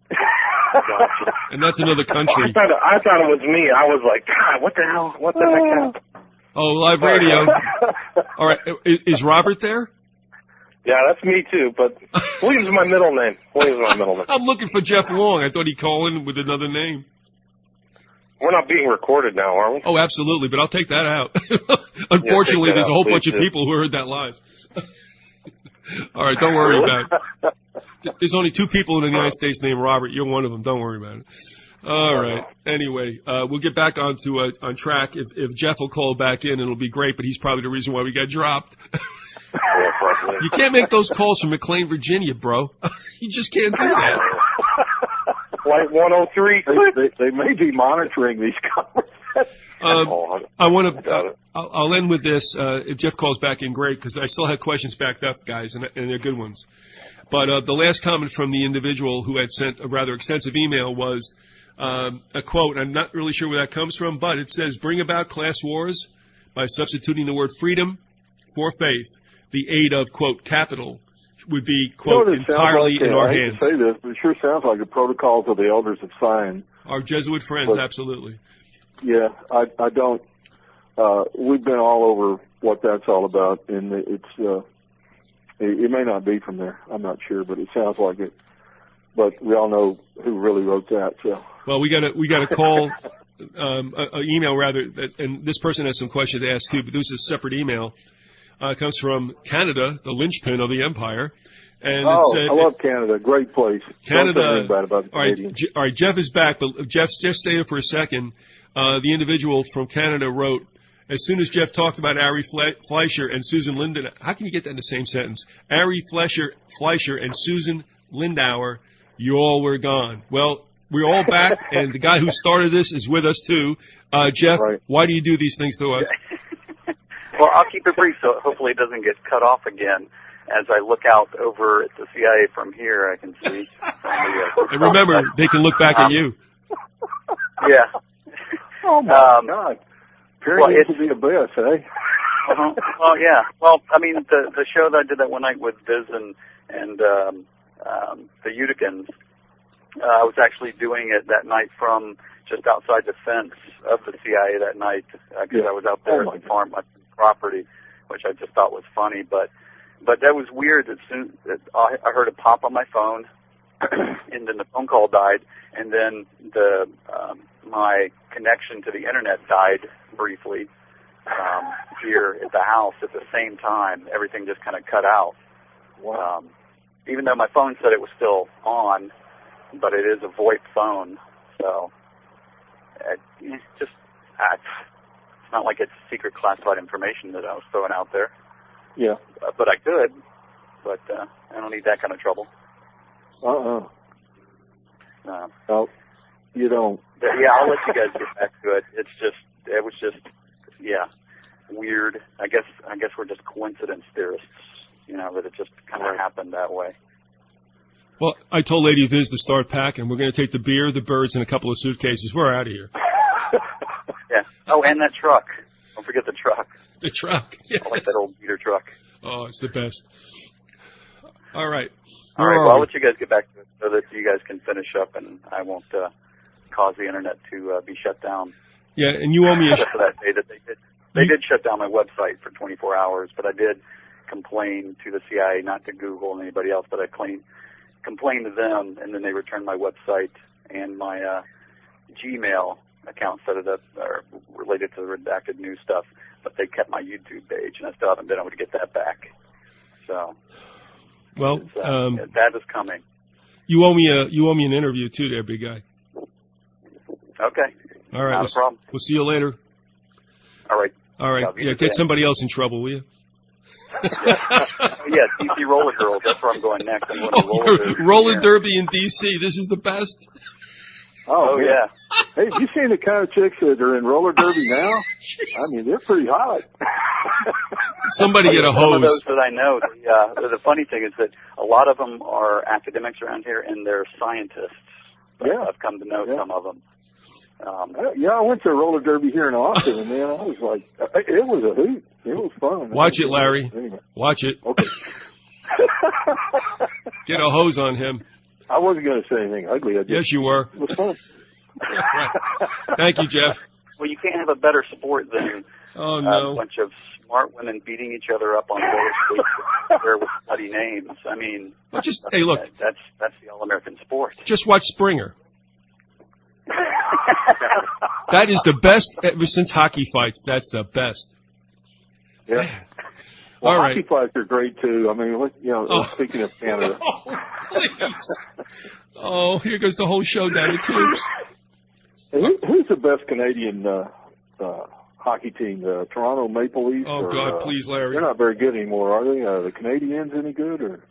Gotcha.
And that's another country.
I thought it was me. I was like, God, what the hell? What the heck happened?
Oh, live radio. All right. Is Robert there?
Yeah, that's me too, but William's my middle name.
I'm looking for Jeff Long. I thought he'd call in with another name.
We're not being recorded now, are we?
Oh, absolutely, but I'll take that out. Unfortunately, there's a whole bunch of people who heard that live. All right, don't worry about it. There's only 2 people in the United States named Robert. You're one of them. Don't worry about it. All right. Anyway, we'll get back on track. If Jeff will call back in, it'll be great, but he's probably the reason why we got dropped. You can't make those calls from McLean, Virginia, bro. You just can't do that.
Flight 103.
They may be monitoring these conversations.
I'll end with this. If Jeff calls back in, great, because I still have questions backed up, guys, and they're good ones. But the last comment from the individual who had sent a rather extensive email was, a quote. I'm not really sure where that comes from, but it says, "Bring about class wars by substituting the word freedom for faith. The aid of, quote, capital would be, quote, entirely in our hands."
I hate to say this, but it sure sounds like the protocols of the elders of Zion.
Our Jesuit friends, absolutely.
Yeah, I don't. We've been all over what that's all about, and it may not be from there. I'm not sure, but it sounds like it. But we all know who really wrote that. So.
Well, we got a call, an email rather, and this person has some questions to ask too. But this is a separate email. It comes from Canada, the linchpin of the empire. And it said,
I love Canada. Great place.
Canada.
Don't say anything bad about the Canadians.
All right, Jeff is back, but Jeff, just stay there for a second. The individual from Canada wrote, as soon as Jeff talked about Ari Fleischer and Susan Linden, how can you get that in the same sentence? Ari Fleischer and Susan Lindauer, you all were gone. Well, we're all back, and the guy who started this is with us too. Jeff, why do you do these things to us?
Well, I'll keep it brief so hopefully it doesn't get cut off again. As I look out over at the CIA from here, I can see.
And remember, they can look back at you.
Yeah.
Oh, my God. Perry needs to be a best, eh?
Well, yeah. Well, I mean, the show that I did that one night with Viz and the Uticans, I was actually doing it that night from just outside the fence of the CIA that night because I was out there at the farm, my property, which I just thought was funny. But that was weird. As soon as I heard a pop on my phone, and then the phone call died, and then my connection to the internet died briefly here at the house at the same time. Everything just kind of cut out.
Wow.
Even though my phone said it was still on, but it is a VoIP phone, so it's not like it's secret classified information that I was throwing out there.
Yeah.
But I could, but I don't need that kind of trouble.
No, you don't.
But yeah, I'll let you guys get back to it. It was just, weird. I guess we're just coincidence theorists, that it just kind of happened that way.
Well, I told Lady Viz to start packing. We're going to take the beer, the birds, and a couple of suitcases. We're out of here.
Yeah. Oh, and that truck. Don't forget the truck.
The truck. Yes.
I like that old beater truck.
Oh, it's the best. All right.
All right. Well, I'll let you guys get back to it so that you guys can finish up, and I won't cause the internet to be shut down.
Yeah, and you owe me
for that day that they did shut down my website for 24 hours, but I did complain to the CIA, not to Google and anybody else, but I complained to them, and then they returned my website and my Gmail account set it up related to the redacted news stuff, but they kept my YouTube page, and I still haven't been able to get that back. So,
well,
that is coming.
You owe me an interview too, there, big guy.
Okay.
All right.
Not a problem.
We'll see you later.
All right.
All right. Yeah, get somebody else in trouble, will you?
Yeah, DC Roller Girls. That's where I'm going next. I'm going to
Roller Derby in DC. This is the best.
Oh yeah. Hey, have you seen the kind of chicks that are in roller derby now? I mean, they're pretty hot.
Somebody get a hose.
Some of those that I know. The funny thing is that a lot of them are academics around here, and they're scientists.
Yeah.
I've come to know some of them.
I went to a roller derby here in Austin, and man, I was like, it was a hoot. It was fun.
Watch it, Larry.
Anyway.
Watch it.
Okay.
Get a hose on him.
I wasn't going to say anything ugly.
Yes, you were.
It was fun.
Right. Thank you, Jeff.
Well, you can't have a better sport than a bunch of smart women beating each other up on roller skates with bloody names. I mean,
hey, look.
That's the all-American sport.
Just watch Springer. That is the best ever since hockey fights. That's the best.
Yeah. Well, hockey fights are great too. I mean, speaking of Canada.
Oh, please. Oh, here goes the whole show down the tubes.
Who's the best Canadian hockey team? The Toronto Maple Leafs?
Oh, God, please, Larry.
They're not very good anymore, are they? The Canadians any good? Or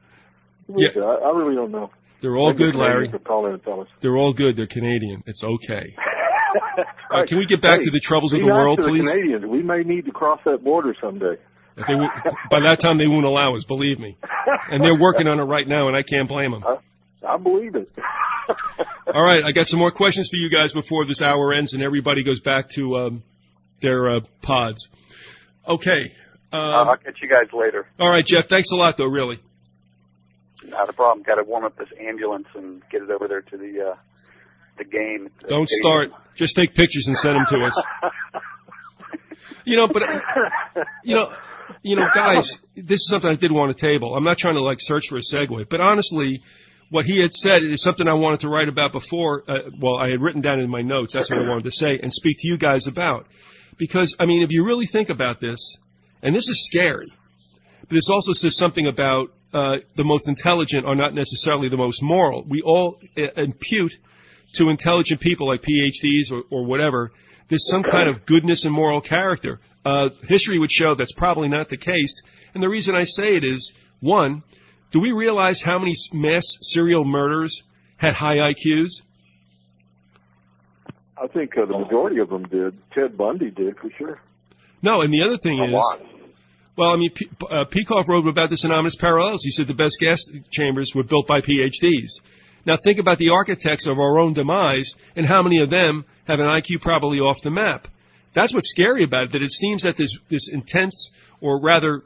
yeah.
I really don't know.
They're all good, Larry.
Tell us.
They're all good. They're Canadian. It's okay. Right. Can we get back to the troubles of the world, please?
Canadians. We may need to cross that border someday.
By that time, they won't allow us, believe me. And they're working on it right now, and I can't blame them.
I believe it.
All right, I got some more questions for you guys before this hour ends and everybody goes back to their pods. Okay.
I'll catch you guys later.
All right, Jeff. Thanks a lot, though. Really.
Not a problem. Got to warm up this ambulance and get it over there to the game.
Don't start. Just take pictures and send them to us. Guys, this is something I did want to table. I'm not trying to search for a segue, but honestly, what he had said is something I wanted to write about before. I had written down in my notes. That's what I wanted to say and speak to you guys about. Because, if you really think about this, and this is scary, but this also says something about the most intelligent are not necessarily the most moral. We all impute to intelligent people like PhDs or whatever, there's some kind of goodness and moral character. History would show that's probably not the case. And the reason I say it is, one, do we realize how many mass serial murderers had high IQs?
I think the majority of them did. Ted Bundy did, for sure.
No, and the other thing is, Peikoff wrote about this in Ominous Parallels. He said the best gas chambers were built by PhDs. Now think about the architects of our own demise and how many of them have an IQ probably off the map. That's what's scary about it, that it seems that this intense, or rather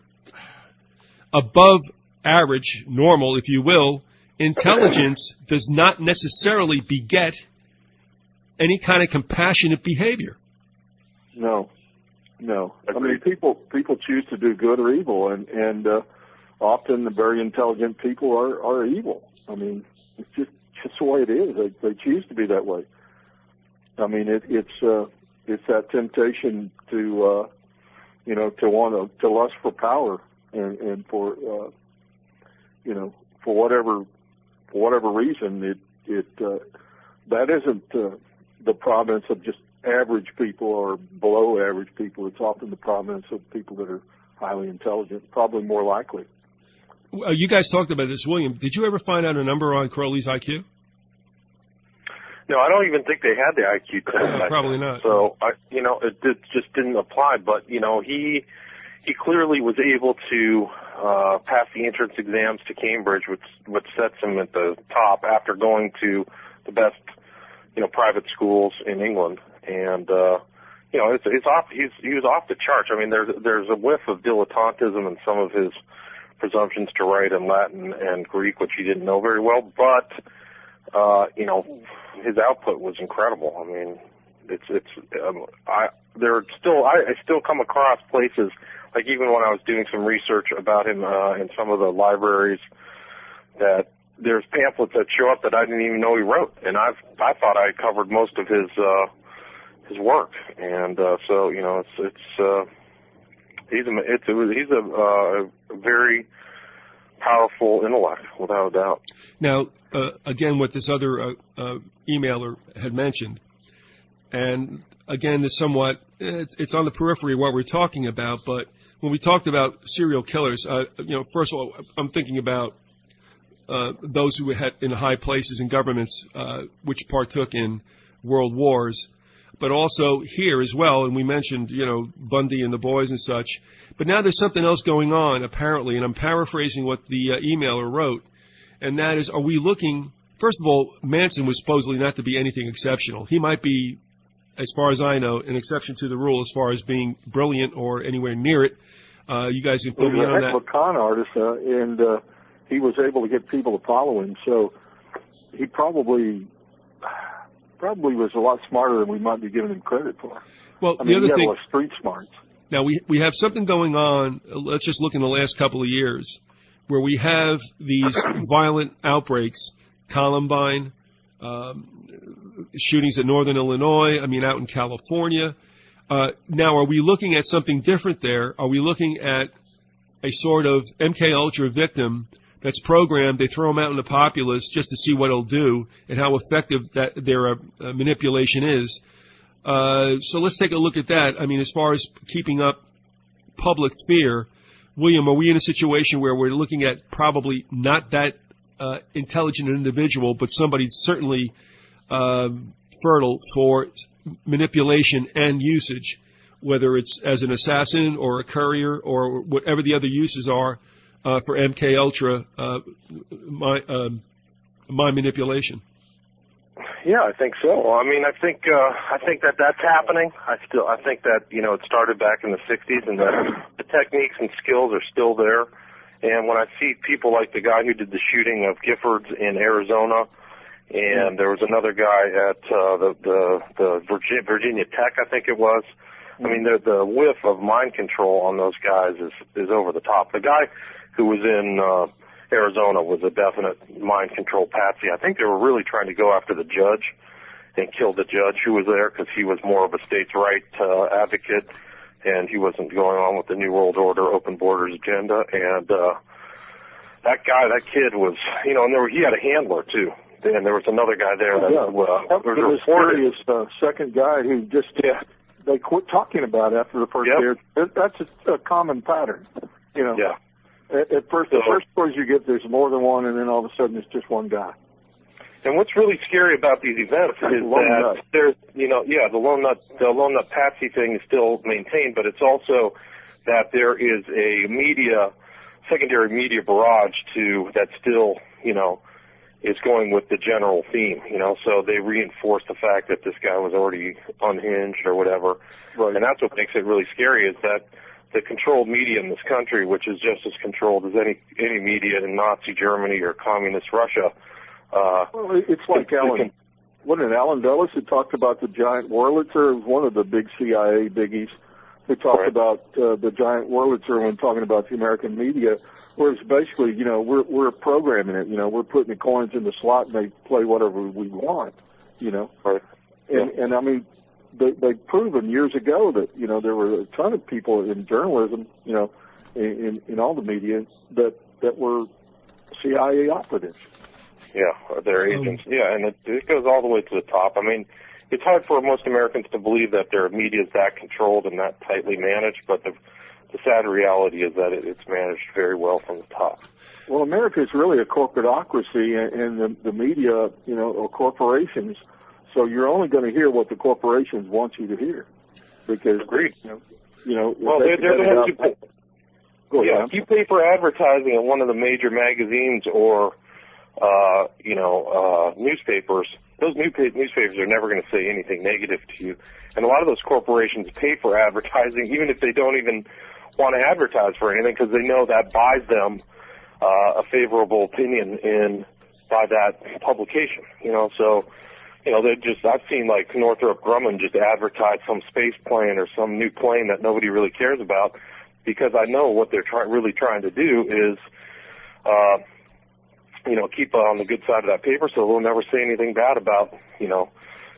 above average, normal, if you will, intelligence does not necessarily beget any kind of compassionate behavior.
No. People choose to do good or evil, and often the very intelligent people are evil. It's just the way it is. They choose to be that way. It's that temptation to want to lust for power and for whatever reason that isn't the province of just average people or below average people. It's often the province of people that are highly intelligent, probably more likely.
You guys talked about this, William. Did you ever find out a number on Crowley's IQ?
No, I don't even think they had the IQ test.
Probably not.
So, it just didn't apply. But, he clearly was able to pass the entrance exams to Cambridge, which sets him at the top after going to the best, private schools in England. And, it's off. He was off the charts. There's a whiff of dilettantism in some of his presumptions to write in Latin and Greek, which he didn't know very well. But, his output was incredible. I still come across places, like even when I was doing some research about him in some of the libraries, that there's pamphlets that show up that I didn't even know he wrote, and I thought I covered most of his work, and he's a very powerful intellect, without a doubt.
Now, again, what this other emailer had mentioned, and again, it's on the periphery of what we're talking about, but when we talked about serial killers, first of all, I'm thinking about those who had in high places in governments which partook in world wars, but also here as well, and we mentioned, Bundy and the boys and such, but now there's something else going on, apparently, and I'm paraphrasing what the emailer wrote, and that is, are we looking, first of all, Manson was supposedly not to be anything exceptional. He might be, as far as I know, an exception to the rule as far as being brilliant or anywhere near it. You guys can fill me in on that.
He was a heck of a con artist, and he was able to get people to follow him, so he probably was a lot smarter than we might be giving him credit for.
Well,
he had a lot of street smarts.
Now, we have something going on, let's just look in the last couple of years, where we have these violent outbreaks, Columbine, shootings at Northern Illinois, out in California. Now, are we looking at something different there? Are we looking at a sort of MKUltra victim that's programmed, they throw them out in the populace just to see what it'll do and how effective that their manipulation is? So let's take a look at that. As far as keeping up public fear, William, are we in a situation where we're looking at probably not that intelligent individual, but somebody certainly fertile for manipulation and usage, whether it's as an assassin or a courier or whatever the other uses are for MKUltra mind manipulation?
Yeah, I think so. I mean, I think that that's happening. I think that, you know, it started back in the 60s, and the techniques and skills are still there. And when I see people like the guy who did the shooting of Giffords in Arizona, and there was another guy at the Virginia Tech, I think it was. I mean, the whiff of mind control on those guys is over the top. The guy who was in Arizona was a definite mind control patsy. I think they were really trying to go after the judge and kill the judge who was there, because he was more of a states' right advocate, and he wasn't going on with the New World Order, open borders agenda. And that kid was, you know, and he had a handler too. And there was another guy there that was
a mysterious second guy who just they quit talking about after the first year. That's a common pattern, you know.
Yeah.
At first, the first stories you get, there's more than one, and then all of a sudden it's just one guy.
And what's really scary about these events is that there's, you know, the lone nut patsy thing is still maintained, but it's also that there is a secondary media barrage that still, you know, is going with the general theme, you know. So they reinforce the fact that this guy was already unhinged or whatever.
Right. And
that's what makes it really scary, is that the controlled media in this country, which is just as controlled as any media in Nazi Germany or communist Russia.
Well, it's like wasn't it Alan Dulles who talked about the giant Wurlitzer? It was one of the big CIA biggies who talked about the giant Wurlitzer when talking about the American media, where it's basically, you know, we're programming it. You know, we're putting the coins in the slot and they play whatever we want, you know.
Right.
And I mean, they've proven years ago that, you know, there were a ton of people in journalism, you know, in all the media that were CIA operatives.
Yeah, they're agents. Yeah, and it goes all the way to the top. I mean, it's hard for most Americans to believe that their media is that controlled and that tightly managed, but the sad reality is that it's managed very well from the top.
Well, America is really a corporatocracy, and the media, you know, are corporations. So you're only going to hear what the corporations want you to hear, because
agreed.
You know,
well, they're the ones who pay. If you pay for advertising at one of the major magazines or newspapers, those newspapers are never going to say anything negative to you. And a lot of those corporations pay for advertising, even if they don't even want to advertise for anything, because they know that buys them a favorable opinion by that publication. You know, so. You know, I've seen like Northrop Grumman just advertise some space plane or some new plane that nobody really cares about, because I know what they're really trying to do is, you know, keep on the good side of that paper, so they'll never say anything bad about, you know,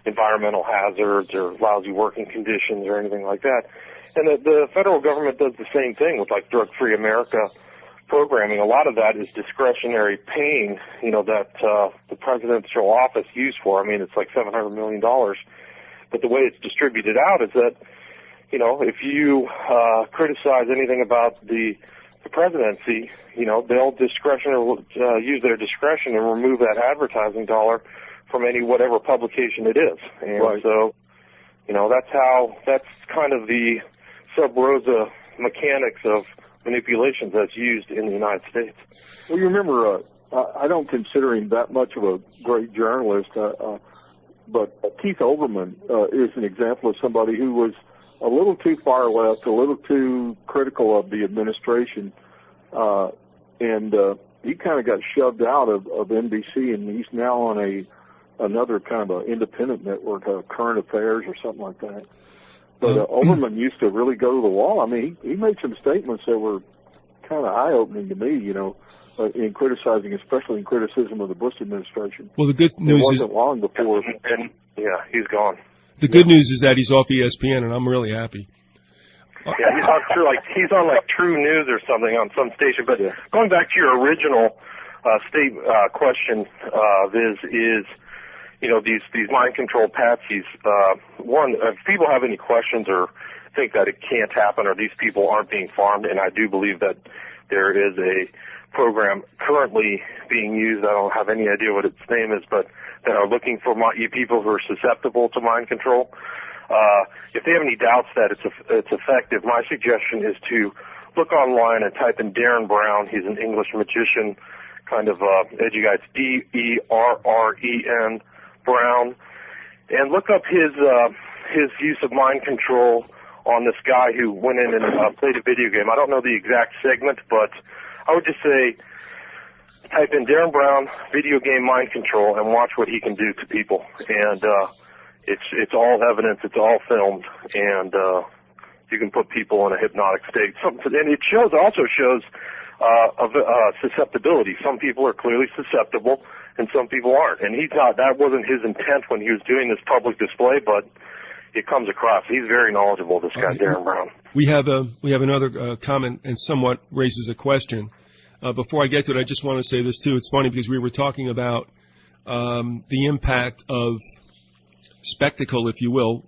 environmental hazards or lousy working conditions or anything like that. And the federal government does the same thing with like Drug-Free America programming. A lot of that is discretionary paying, you know, that the presidential office used for. I mean, it's like $700 million. But the way it's distributed out is that, you know, if you criticize anything about the presidency, you know, they'll use their discretion and remove that advertising dollar from whatever publication it is. And so, you know, that's kind of the sub rosa mechanics of manipulations that's used in the United States.
Well, you remember, I don't consider him that much of a great journalist, but Keith Olbermann is an example of somebody who was a little too far left, a little too critical of the administration, and he kind of got shoved out of NBC, and he's now on another kind of an independent network, Current Affairs or something like that. But Olbermann used to really go to the wall. I mean, he made some statements that were kind of eye-opening to me, you know, in criticizing, especially in criticism of the Bush administration.
Well, the good news
it wasn't long before.
And yeah, he's gone.
The good news is that he's off ESPN, and I'm really happy.
Yeah, he's on True News or something on some station. But going back to your original question, Viz, is, you know, these mind control patsies. One, if people have any questions or think that it can't happen or these people aren't being farmed, and I do believe that there is a program currently being used. I don't have any idea what its name is, but that are looking for people who are susceptible to mind control. If they have any doubts that it's effective, my suggestion is to look online and type in Darren Brown. He's an English magician, kind of edgy guy. It's DERREN Brown and look up his use of mind control on this guy who went in and played a video game. I don't know the exact segment, but I would just say type in Darren Brown video game mind control and watch what he can do to people. And it's all evidence, it's all filmed, and you can put people in a hypnotic state. And it also shows susceptibility. Some people are clearly susceptible, and some people aren't. And he thought that wasn't his intent when he was doing this public display, but it comes across. He's very knowledgeable, this guy, Darren Brown.
We have another comment and somewhat raises a question. Before I get to it, I just want to say this, too. It's funny because we were talking about the impact of spectacle, if you will.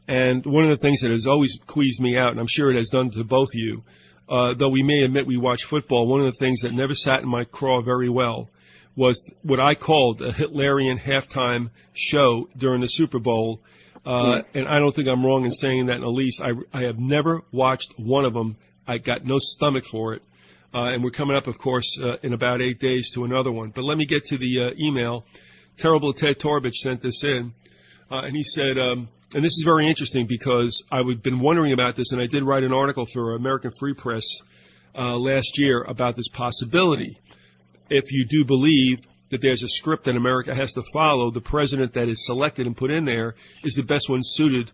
And one of the things that has always squeezed me out, and I'm sure it has done to both of you, though we may admit we watch football, one of the things that never sat in my craw very well was what I called a Hitlerian halftime show during the Super Bowl. And I don't think I'm wrong in saying that, Elise. I have never watched one of them. I got no stomach for it. And we're coming up, of course, in about 8 days to another one. But let me get to the email. Terrible Ted Torbich sent this in. And he said, and this is very interesting because I've been wondering about this, and I did write an article for American Free Press last year about this possibility. If you do believe that there's a script that America has to follow, the president that is selected and put in there is the best one suited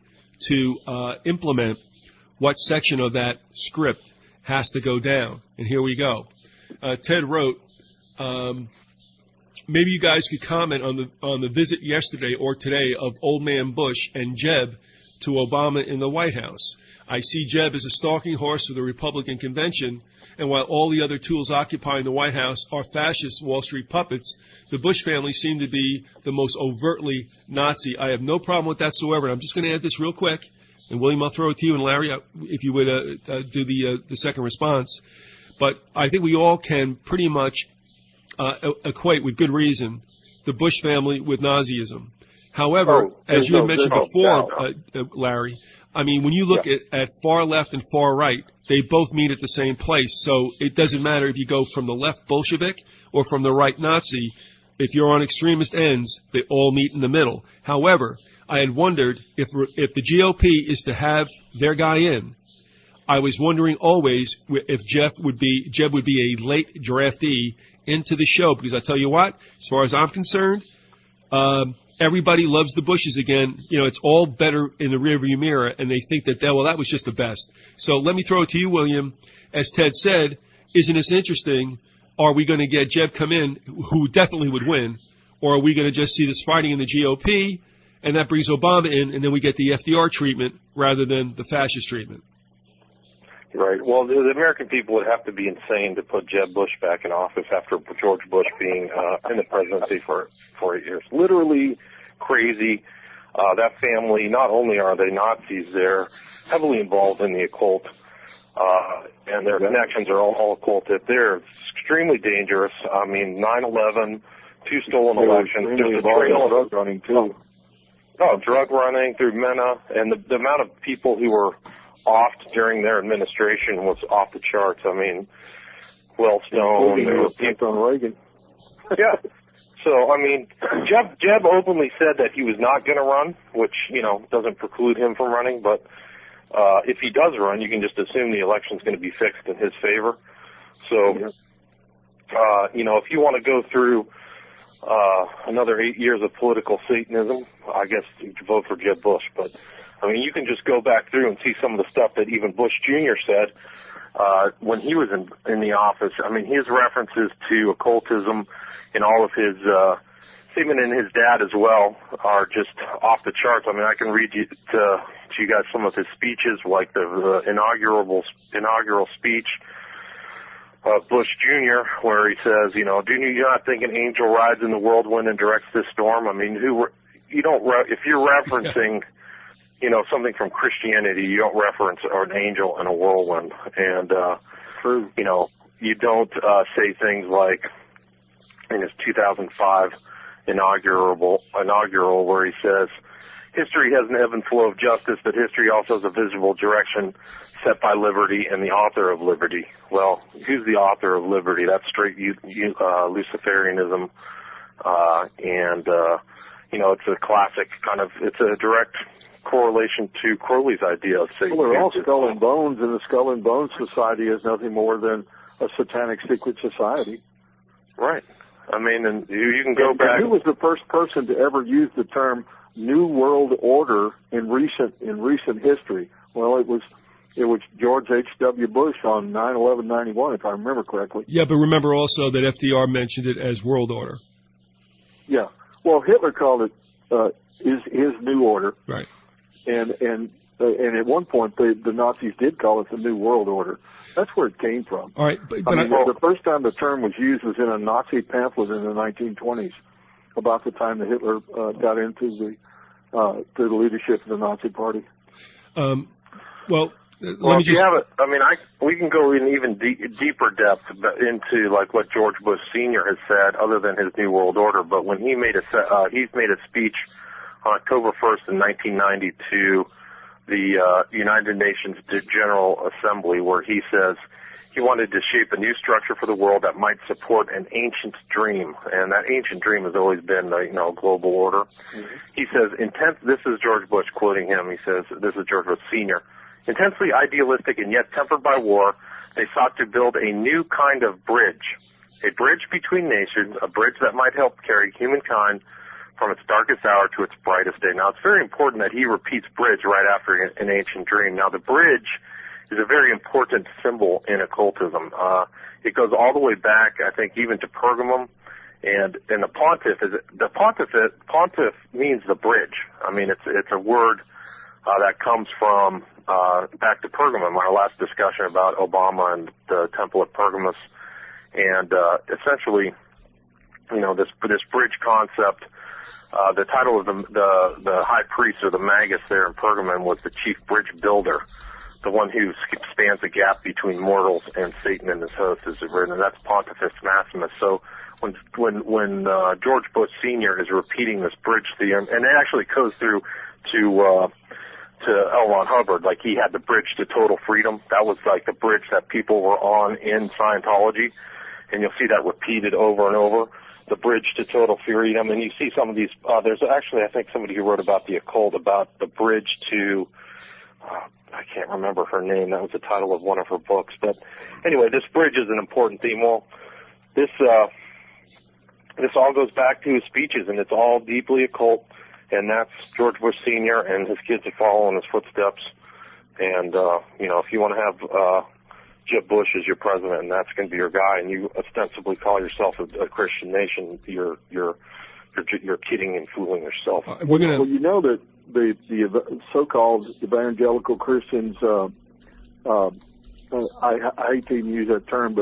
to implement what section of that script has to go down. And here we go. Ted wrote, maybe you guys could comment on the visit yesterday or today of Old Man Bush and Jeb to Obama in the White House. I see Jeb as a stalking horse for the Republican convention, and while all the other tools occupying the White House are fascist Wall Street puppets, the Bush family seem to be the most overtly Nazi. I have no problem with that whatsoever. I'm just going to add this real quick, and William, I'll throw it to you, and Larry, if you would do the second response. But I think we all can pretty much equate, with good reason, the Bush family with Nazism. However, as you had mentioned before, Larry, I mean, when you look at far left and far right, they both meet at the same place. So it doesn't matter if you go from the left Bolshevik or from the right Nazi. If you're on extremist ends, they all meet in the middle. However, I had wondered if the GOP is to have their guy in. I was wondering always if Jeb would be a late draftee into the show, because I tell you what, as far as I'm concerned, everybody loves the Bushes again. You know, it's all better in the rearview mirror, and they think that was just the best. So let me throw it to you, William. As Ted said, isn't this interesting? Are we going to get Jeb come in, who definitely would win, or are we going to just see this fighting in the GOP, and that brings Obama in, and then we get the FDR treatment rather than the fascist treatment?
Right. Well, the American people would have to be insane to put Jeb Bush back in office after George Bush being in the presidency for 8 years. Literally crazy. That family, not only are they Nazis, they're heavily involved in the occult, and their connections are all occulted. They're extremely dangerous. I mean, 9/11, 2 stolen elections, just a trail of drug running, too. Oh, drug running through MENA, and the amount of people who were offed during their administration was off the charts. I mean, Wellstone, there were people
on Reagan.
Yeah. So, I mean, Jeb openly said that he was not going to run, which, you know, doesn't preclude him from running. But if he does run, you can just assume the election's going to be fixed in his favor. So, you know, if you want to go through another 8 years of political Satanism, I guess you could vote for Jeb Bush. But I mean, you can just go back through and see some of the stuff that even Bush Jr. said when he was in the office. I mean, his references to occultism and all of his, even in his dad as well, are just off the charts. I mean, I can read to you guys some of his speeches, like the inaugural speech of Bush Jr., where he says, you know, do you not think an angel rides in the whirlwind and directs this storm? I mean, if you're referencing you know, something from Christianity, you don't reference an angel in a whirlwind. And, you know, you don't say things like in his 2005 inaugural where he says, history has an ebb and flow of justice, but history also has a visible direction set by liberty and the author of liberty. Well, who's the author of liberty? That's straight Luciferianism. And it's a classic kind of, it's a direct correlation to Crowley's idea of Satan.
Well, they're all skull and bones, and the Skull and Bones Society is nothing more than a satanic secret society.
Right. I mean, and you can go back.
Who was the first person to ever use the term New World Order in recent history? Well, it was George H.W. Bush on 9/11/91, if I remember correctly.
Yeah, but remember also that FDR mentioned it as world order.
Yeah. Well, Hitler called it his New Order.
Right.
And at one point the Nazis did call it the New World Order. That's where it came from.
All right, but
the first time the term was used was in a Nazi pamphlet in the 1920s, about the time that Hitler got into the leadership of the Nazi Party.
Well, if you have it, I mean, we can go in even deeper depth into like what George Bush Sr. has said, other than his New World Order. But when he's made a speech on October 1st in 1990 to the United Nations General Assembly, where he says he wanted to shape a new structure for the world that might support an ancient dream, and that ancient dream has always been the global order. Mm-hmm. He says, this is George Bush quoting him. He says, this is George Bush Sr. Intensely idealistic and yet tempered by war, they sought to build a new kind of bridge, a bridge between nations, a bridge that might help carry humankind from its darkest hour to its brightest day. Now, it's very important that he repeats bridge right after an ancient dream. Now, the bridge is a very important symbol in occultism. It goes all the way back, I think, even to Pergamum, and the pontiff means the bridge. I mean, it's a word that comes from back to Pergamum, our last discussion about Obama and the Temple at Pergamus, and essentially, this bridge concept. The title of the high priest or the magus there in Pergamum was the chief bridge builder, the one who spans the gap between mortals and Satan and his host, is written, and that's Pontifex Maximus. So when George Bush Sr. is repeating this bridge theorem, and it actually goes through to L. Ron Hubbard, like he had the bridge to total freedom. That was like the bridge that people were on in Scientology, and you'll see that repeated over and over. The bridge to total freedom, and you see some of these. There's actually, I think, somebody who wrote about the occult, about the bridge to. I can't remember her name. That was the title of one of her books. But anyway, this bridge is an important theme. Well, this all goes back to his speeches, and it's all deeply occult. And that's George Bush Sr. and his kids are following his footsteps. And if you want to have Jeb Bush as your president, and that's going to be your guy, and you ostensibly call yourself a Christian nation, you're kidding and fooling yourself.
Well, you know that the so-called evangelical Christians, I hate to even use that term,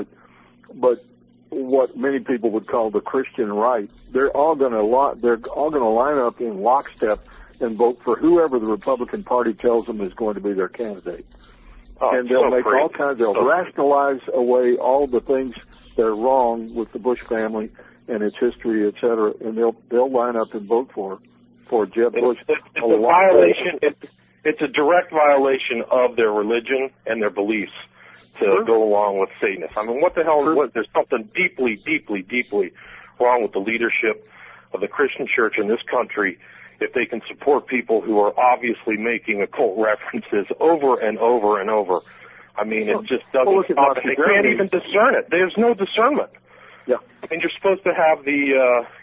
but what many people would call the Christian right, they're all going to line up in lockstep and vote for whoever the Republican Party tells them is going to be their candidate. And they'll make all kinds. They'll rationalize away all the things that are wrong with the Bush family and its history, et cetera, and they'll line up and vote for Jeb Bush.
It's a violation. It's a direct violation of their religion and their beliefs to go along with Satanists. I mean, what the hell? There's something deeply, deeply, deeply wrong with the leadership of the Christian church in this country if they can support people who are obviously making occult references over and over and over. I mean, it just doesn't stop. They can't even discern it. There's no discernment.
Yeah.
I mean, you're supposed to have the,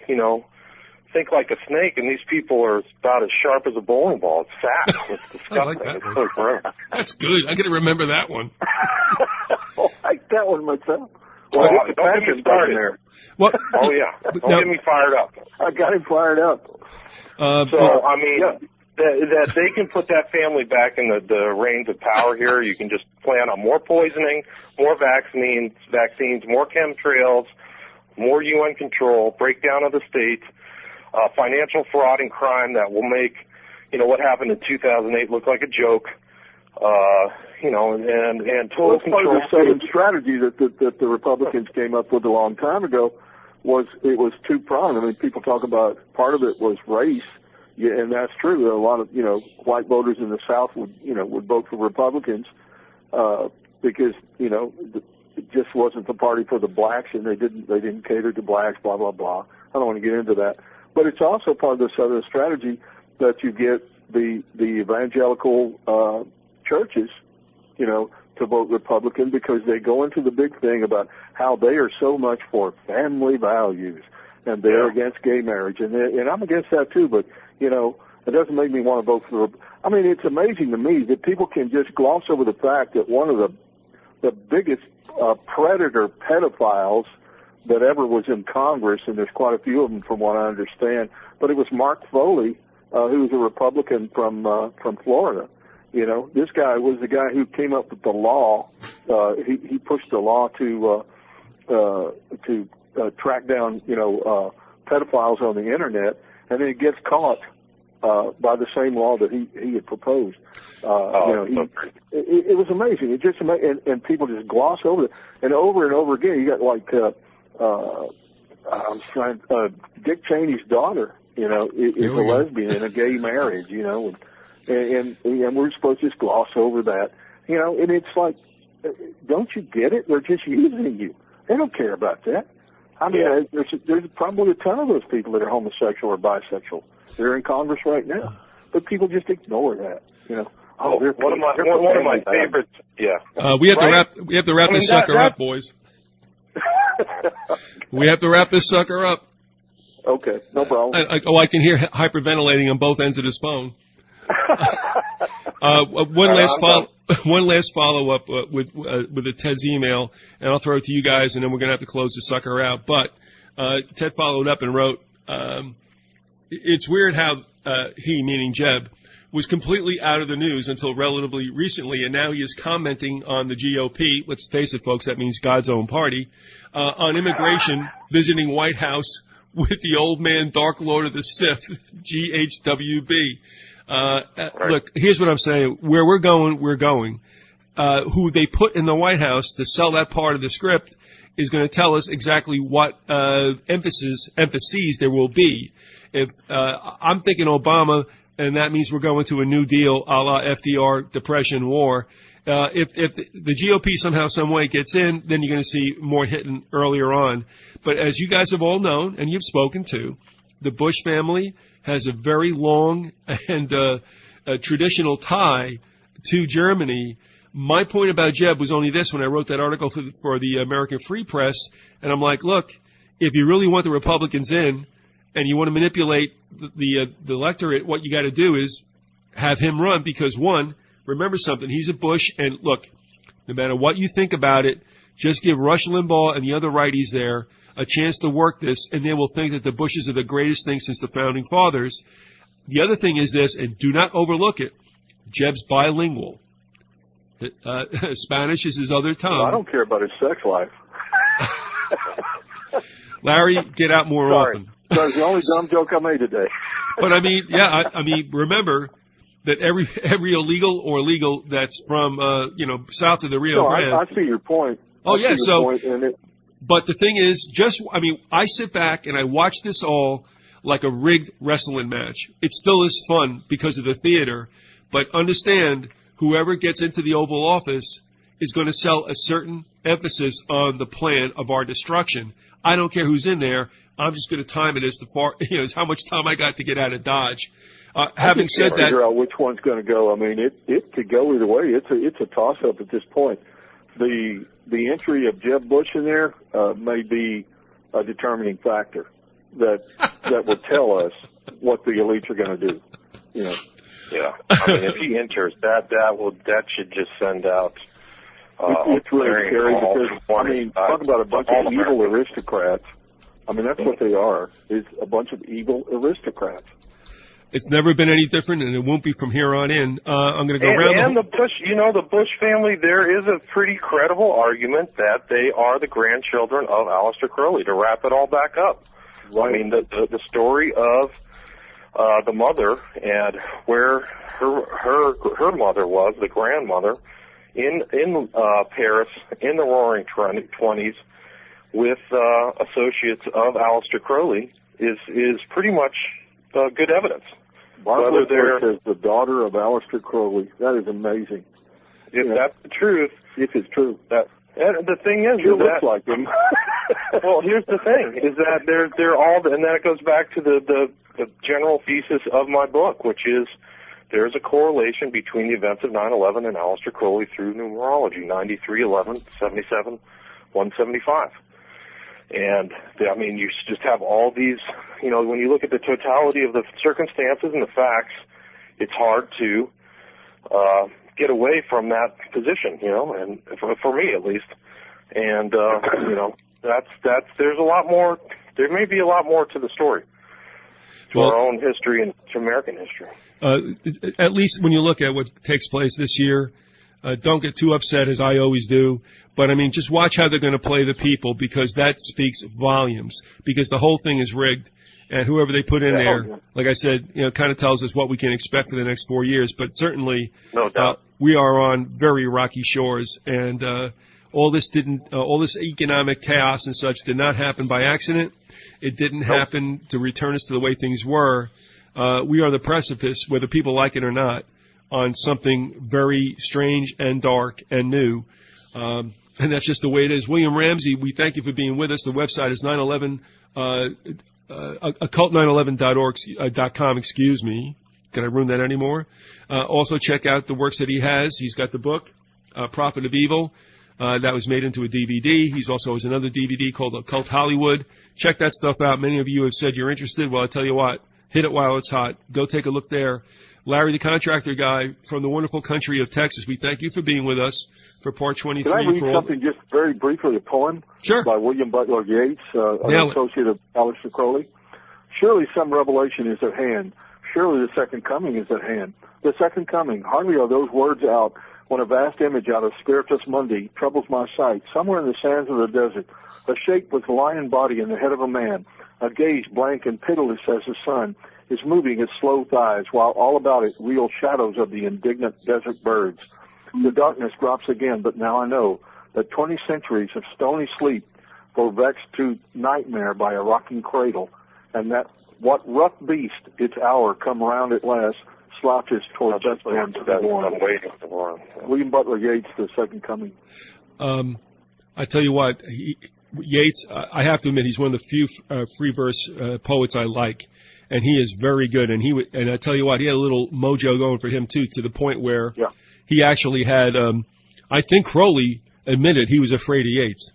think like a snake, and these people are about as sharp as a bowling ball. It's fast. It's disgusting.
I like that one. That's good. I got to remember that one.
I like that one myself.
Well, don't get me started there.
What?
Oh, yeah. Don't get me fired up.
I got him fired up.
I mean, that they can put that family back in the reins of power here. You can just plan on more poisoning, more vaccines, more chemtrails, more UN control, breakdown of the states, financial fraud and crime that will make, what happened in 2008 look like a joke, and total control.
Part of the same strategy that the Republicans came up with a long time ago was two-pronged. I mean, people talk about part of it was race, and that's true. A lot of, white voters in the South would vote for Republicans because, it just wasn't the party for the blacks, and they didn't cater to blacks, blah, blah, blah. I don't want to get into that. but it's also part of the Southern strategy that you get the evangelical churches, to vote Republican because they go into the big thing about how they are so much for family values and they're against gay marriage, and I'm against that too. But it doesn't make me want to vote for. I mean, it's amazing to me that people can just gloss over the fact that one of the biggest predator pedophiles that ever was in Congress, and there's quite a few of them from what I understand, but it was Mark Foley, who was a Republican from Florida. This guy was the guy who came up with the law. He pushed the law to track down, pedophiles on the internet, and then he gets caught by the same law that he had proposed. It was amazing. It just and people just gloss over it, and over again. You got like Dick Cheney's daughter, is a lesbian in a gay marriage, and we're supposed to just gloss over that, and it's like, don't you get it? They're just using you. They don't care about that. I mean, there's probably a ton of those people that are homosexual or bisexual. They're in Congress right now, but people just ignore that.
One of my favorites. Yeah.
We have to wrap this sucker up, boys. We have to wrap this sucker up.
Okay, no problem.
I can hear hyperventilating on both ends of this phone. One last follow up with the Ted's email, and I'll throw it to you guys, and then we're going to have to close the sucker out. But Ted followed up and wrote, "It's weird how he, meaning Jeb, was completely out of the news until relatively recently, and now he is commenting on the GOP. Let's face it, folks, that means God's own party, on immigration, visiting White House with the old man, Dark Lord of the Sith, GHWB." Look, here's what I'm saying. Where we're going. Who they put in the White House to sell that part of the script is going to tell us exactly what emphases there will be. If I'm thinking Obama, and that means we're going to a New Deal a la FDR, Depression, War. If the GOP somehow, some way gets in, then you're going to see more hitting earlier on. But as you guys have all known, and you've spoken to, the Bush family has a very long and traditional tie to Germany. My point about Jeb was only this when I wrote that article for the American Free Press, and I'm like, look, if you really want the Republicans in and you want to manipulate the electorate, what you got to do is have him run because, one, remember something, he's a Bush, and look, no matter what you think about it, just give Rush Limbaugh and the other righties there a chance to work this, and they will think that the Bushes are the greatest thing since the Founding Fathers. The other thing is this, and do not overlook it, Jeb's bilingual. Spanish is his other tongue.
Well, I don't care about his sex life.
Larry, get out more often.
That was the only dumb joke I made today.
But I mean, remember that every illegal or legal that's from south of the Rio Grande.
I see your point.
But the thing is, I sit back and I watch this all like a rigged wrestling match. It still is fun because of the theater, but understand whoever gets into the Oval Office is going to sell a certain emphasis on the plan of our destruction. I don't care who's in there. I'm just going to time it as as how much time I got to get out of Dodge. Having said that,
figure out which one's going to go. I mean, it could go either way. It's a toss up at this point. The entry of Jeb Bush in there may be a determining factor that will tell us what the elites are going to do.
Yeah, I mean, if he enters, that should just send out.
It's really scary because talk about a bunch of evil aristocrats. I mean, that's what they are. Is a bunch of evil aristocrats.
It's never been any different, and it won't be from here on in. I'm going to go around.
And the Bush, the Bush family, there is a pretty credible argument that they are the grandchildren of Aleister Crowley. To wrap it all back up, right. I mean, the story of the mother and where her mother was, the grandmother, in Paris in the Roaring 20s, with associates of Aleister Crowley, is pretty much good evidence.
Barbara Bush is the daughter of Aleister Crowley. That is amazing.
If that's the truth,
if it's true,
the thing is,
it looks like him.
Well, here's the thing: is that they're all, and that goes back to the general thesis of my book, which is there's a correlation between the events of 9/11 and Aleister Crowley through numerology: 93/11, 77, 175. And I mean, you just have all these. You know, when you look at the totality of the circumstances and the facts, it's hard to get away from that position, you know, and for me at least. And you know, that's there's a lot more. There may be a lot more to the story, to our own history and to American history.
At least when you look at what takes place this year, don't get too upset, as I always do. But I mean, just watch how they're going to play the people, because that speaks volumes. Because the whole thing is rigged. And whoever they put in there, like I said, you know, kind of tells us what we can expect for the next 4 years. But certainly,
no doubt,
we are on very rocky shores, and all this economic chaos and such did not happen by accident. It didn't happen to return us to the way things were. We are the precipice, whether people like it or not, on something very strange and dark and new. And that's just the way it is. William Ramsey, we thank you for being with us. The website is 911. occult911.org.com, excuse me. Can I ruin that anymore? Also check out the works that he has. He's got the book, Prophet of Evil, that was made into a DVD. He's also has another DVD called Occult Hollywood. Check that stuff out. Many of you have said you're interested. Well, I tell you what, hit it while it's hot. Go take a look there. Larry, the contractor guy from the wonderful country of Texas, we thank you for being with us for part 23.
Can I read something just very briefly, a poem?
Sure.
By William Butler Yeats, an associate of Aleister Crowley. Surely some revelation is at hand. Surely the second coming is at hand. The second coming. Hardly are those words out when a vast image out of Spiritus Mundi troubles my sight. Somewhere in the sands of the desert, a shape with a lion body and the head of a man, a gaze blank and pitiless as the sun, is moving its slow thighs, while all about it reel shadows of the indignant desert birds. The darkness drops again, but now I know that 20 centuries of stony sleep were vexed to nightmare by a rocking cradle, and that what rough beast, its hour come round at last, slouches towards Bethlehem to that one.
I'm waiting for him.
William Butler Yeats, The Second Coming.
I tell you what, Yeats, I have to admit, he's one of the few free verse poets I like. And he is very good, and and I tell you what, he had a little mojo going for him too, to the point where he actually had. I think Crowley admitted he was afraid of Yeats.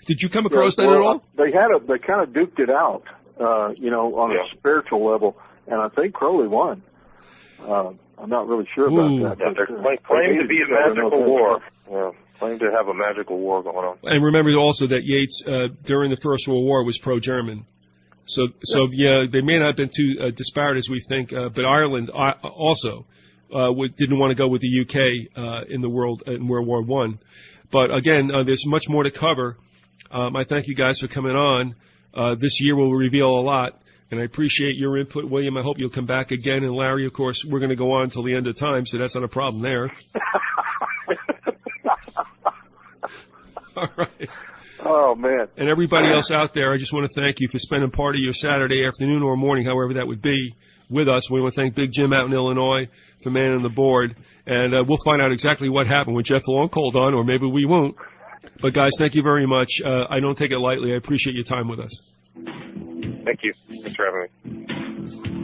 Did you come across that at all?
They kind of duked it out, you know, on a spiritual level, and I think Crowley won. I'm not really sure about that.
They're claiming to be a magical war. Yeah, claim to have a magical war going on.
And remember also that Yeats, during the First World War, was pro-German. So yeah, they may not have been too disparate as we think, but Ireland also didn't want to go with the UK in World War I. But again, there's much more to cover. I thank you guys for coming on. This year will reveal a lot, and I appreciate your input, William. I hope you'll come back again. And Larry, of course, we're going to go on until the end of time, so that's not a problem there. All right.
Oh, man.
And everybody else out there, I just want to thank you for spending part of your Saturday afternoon or morning, however that would be, with us. We want to thank Big Jim out in Illinois for manning the board. And we'll find out exactly what happened when Jeff Long called on, or maybe we won't. But, guys, thank you very much. I don't take it lightly. I appreciate your time with us.
Thank you. Thanks for having me.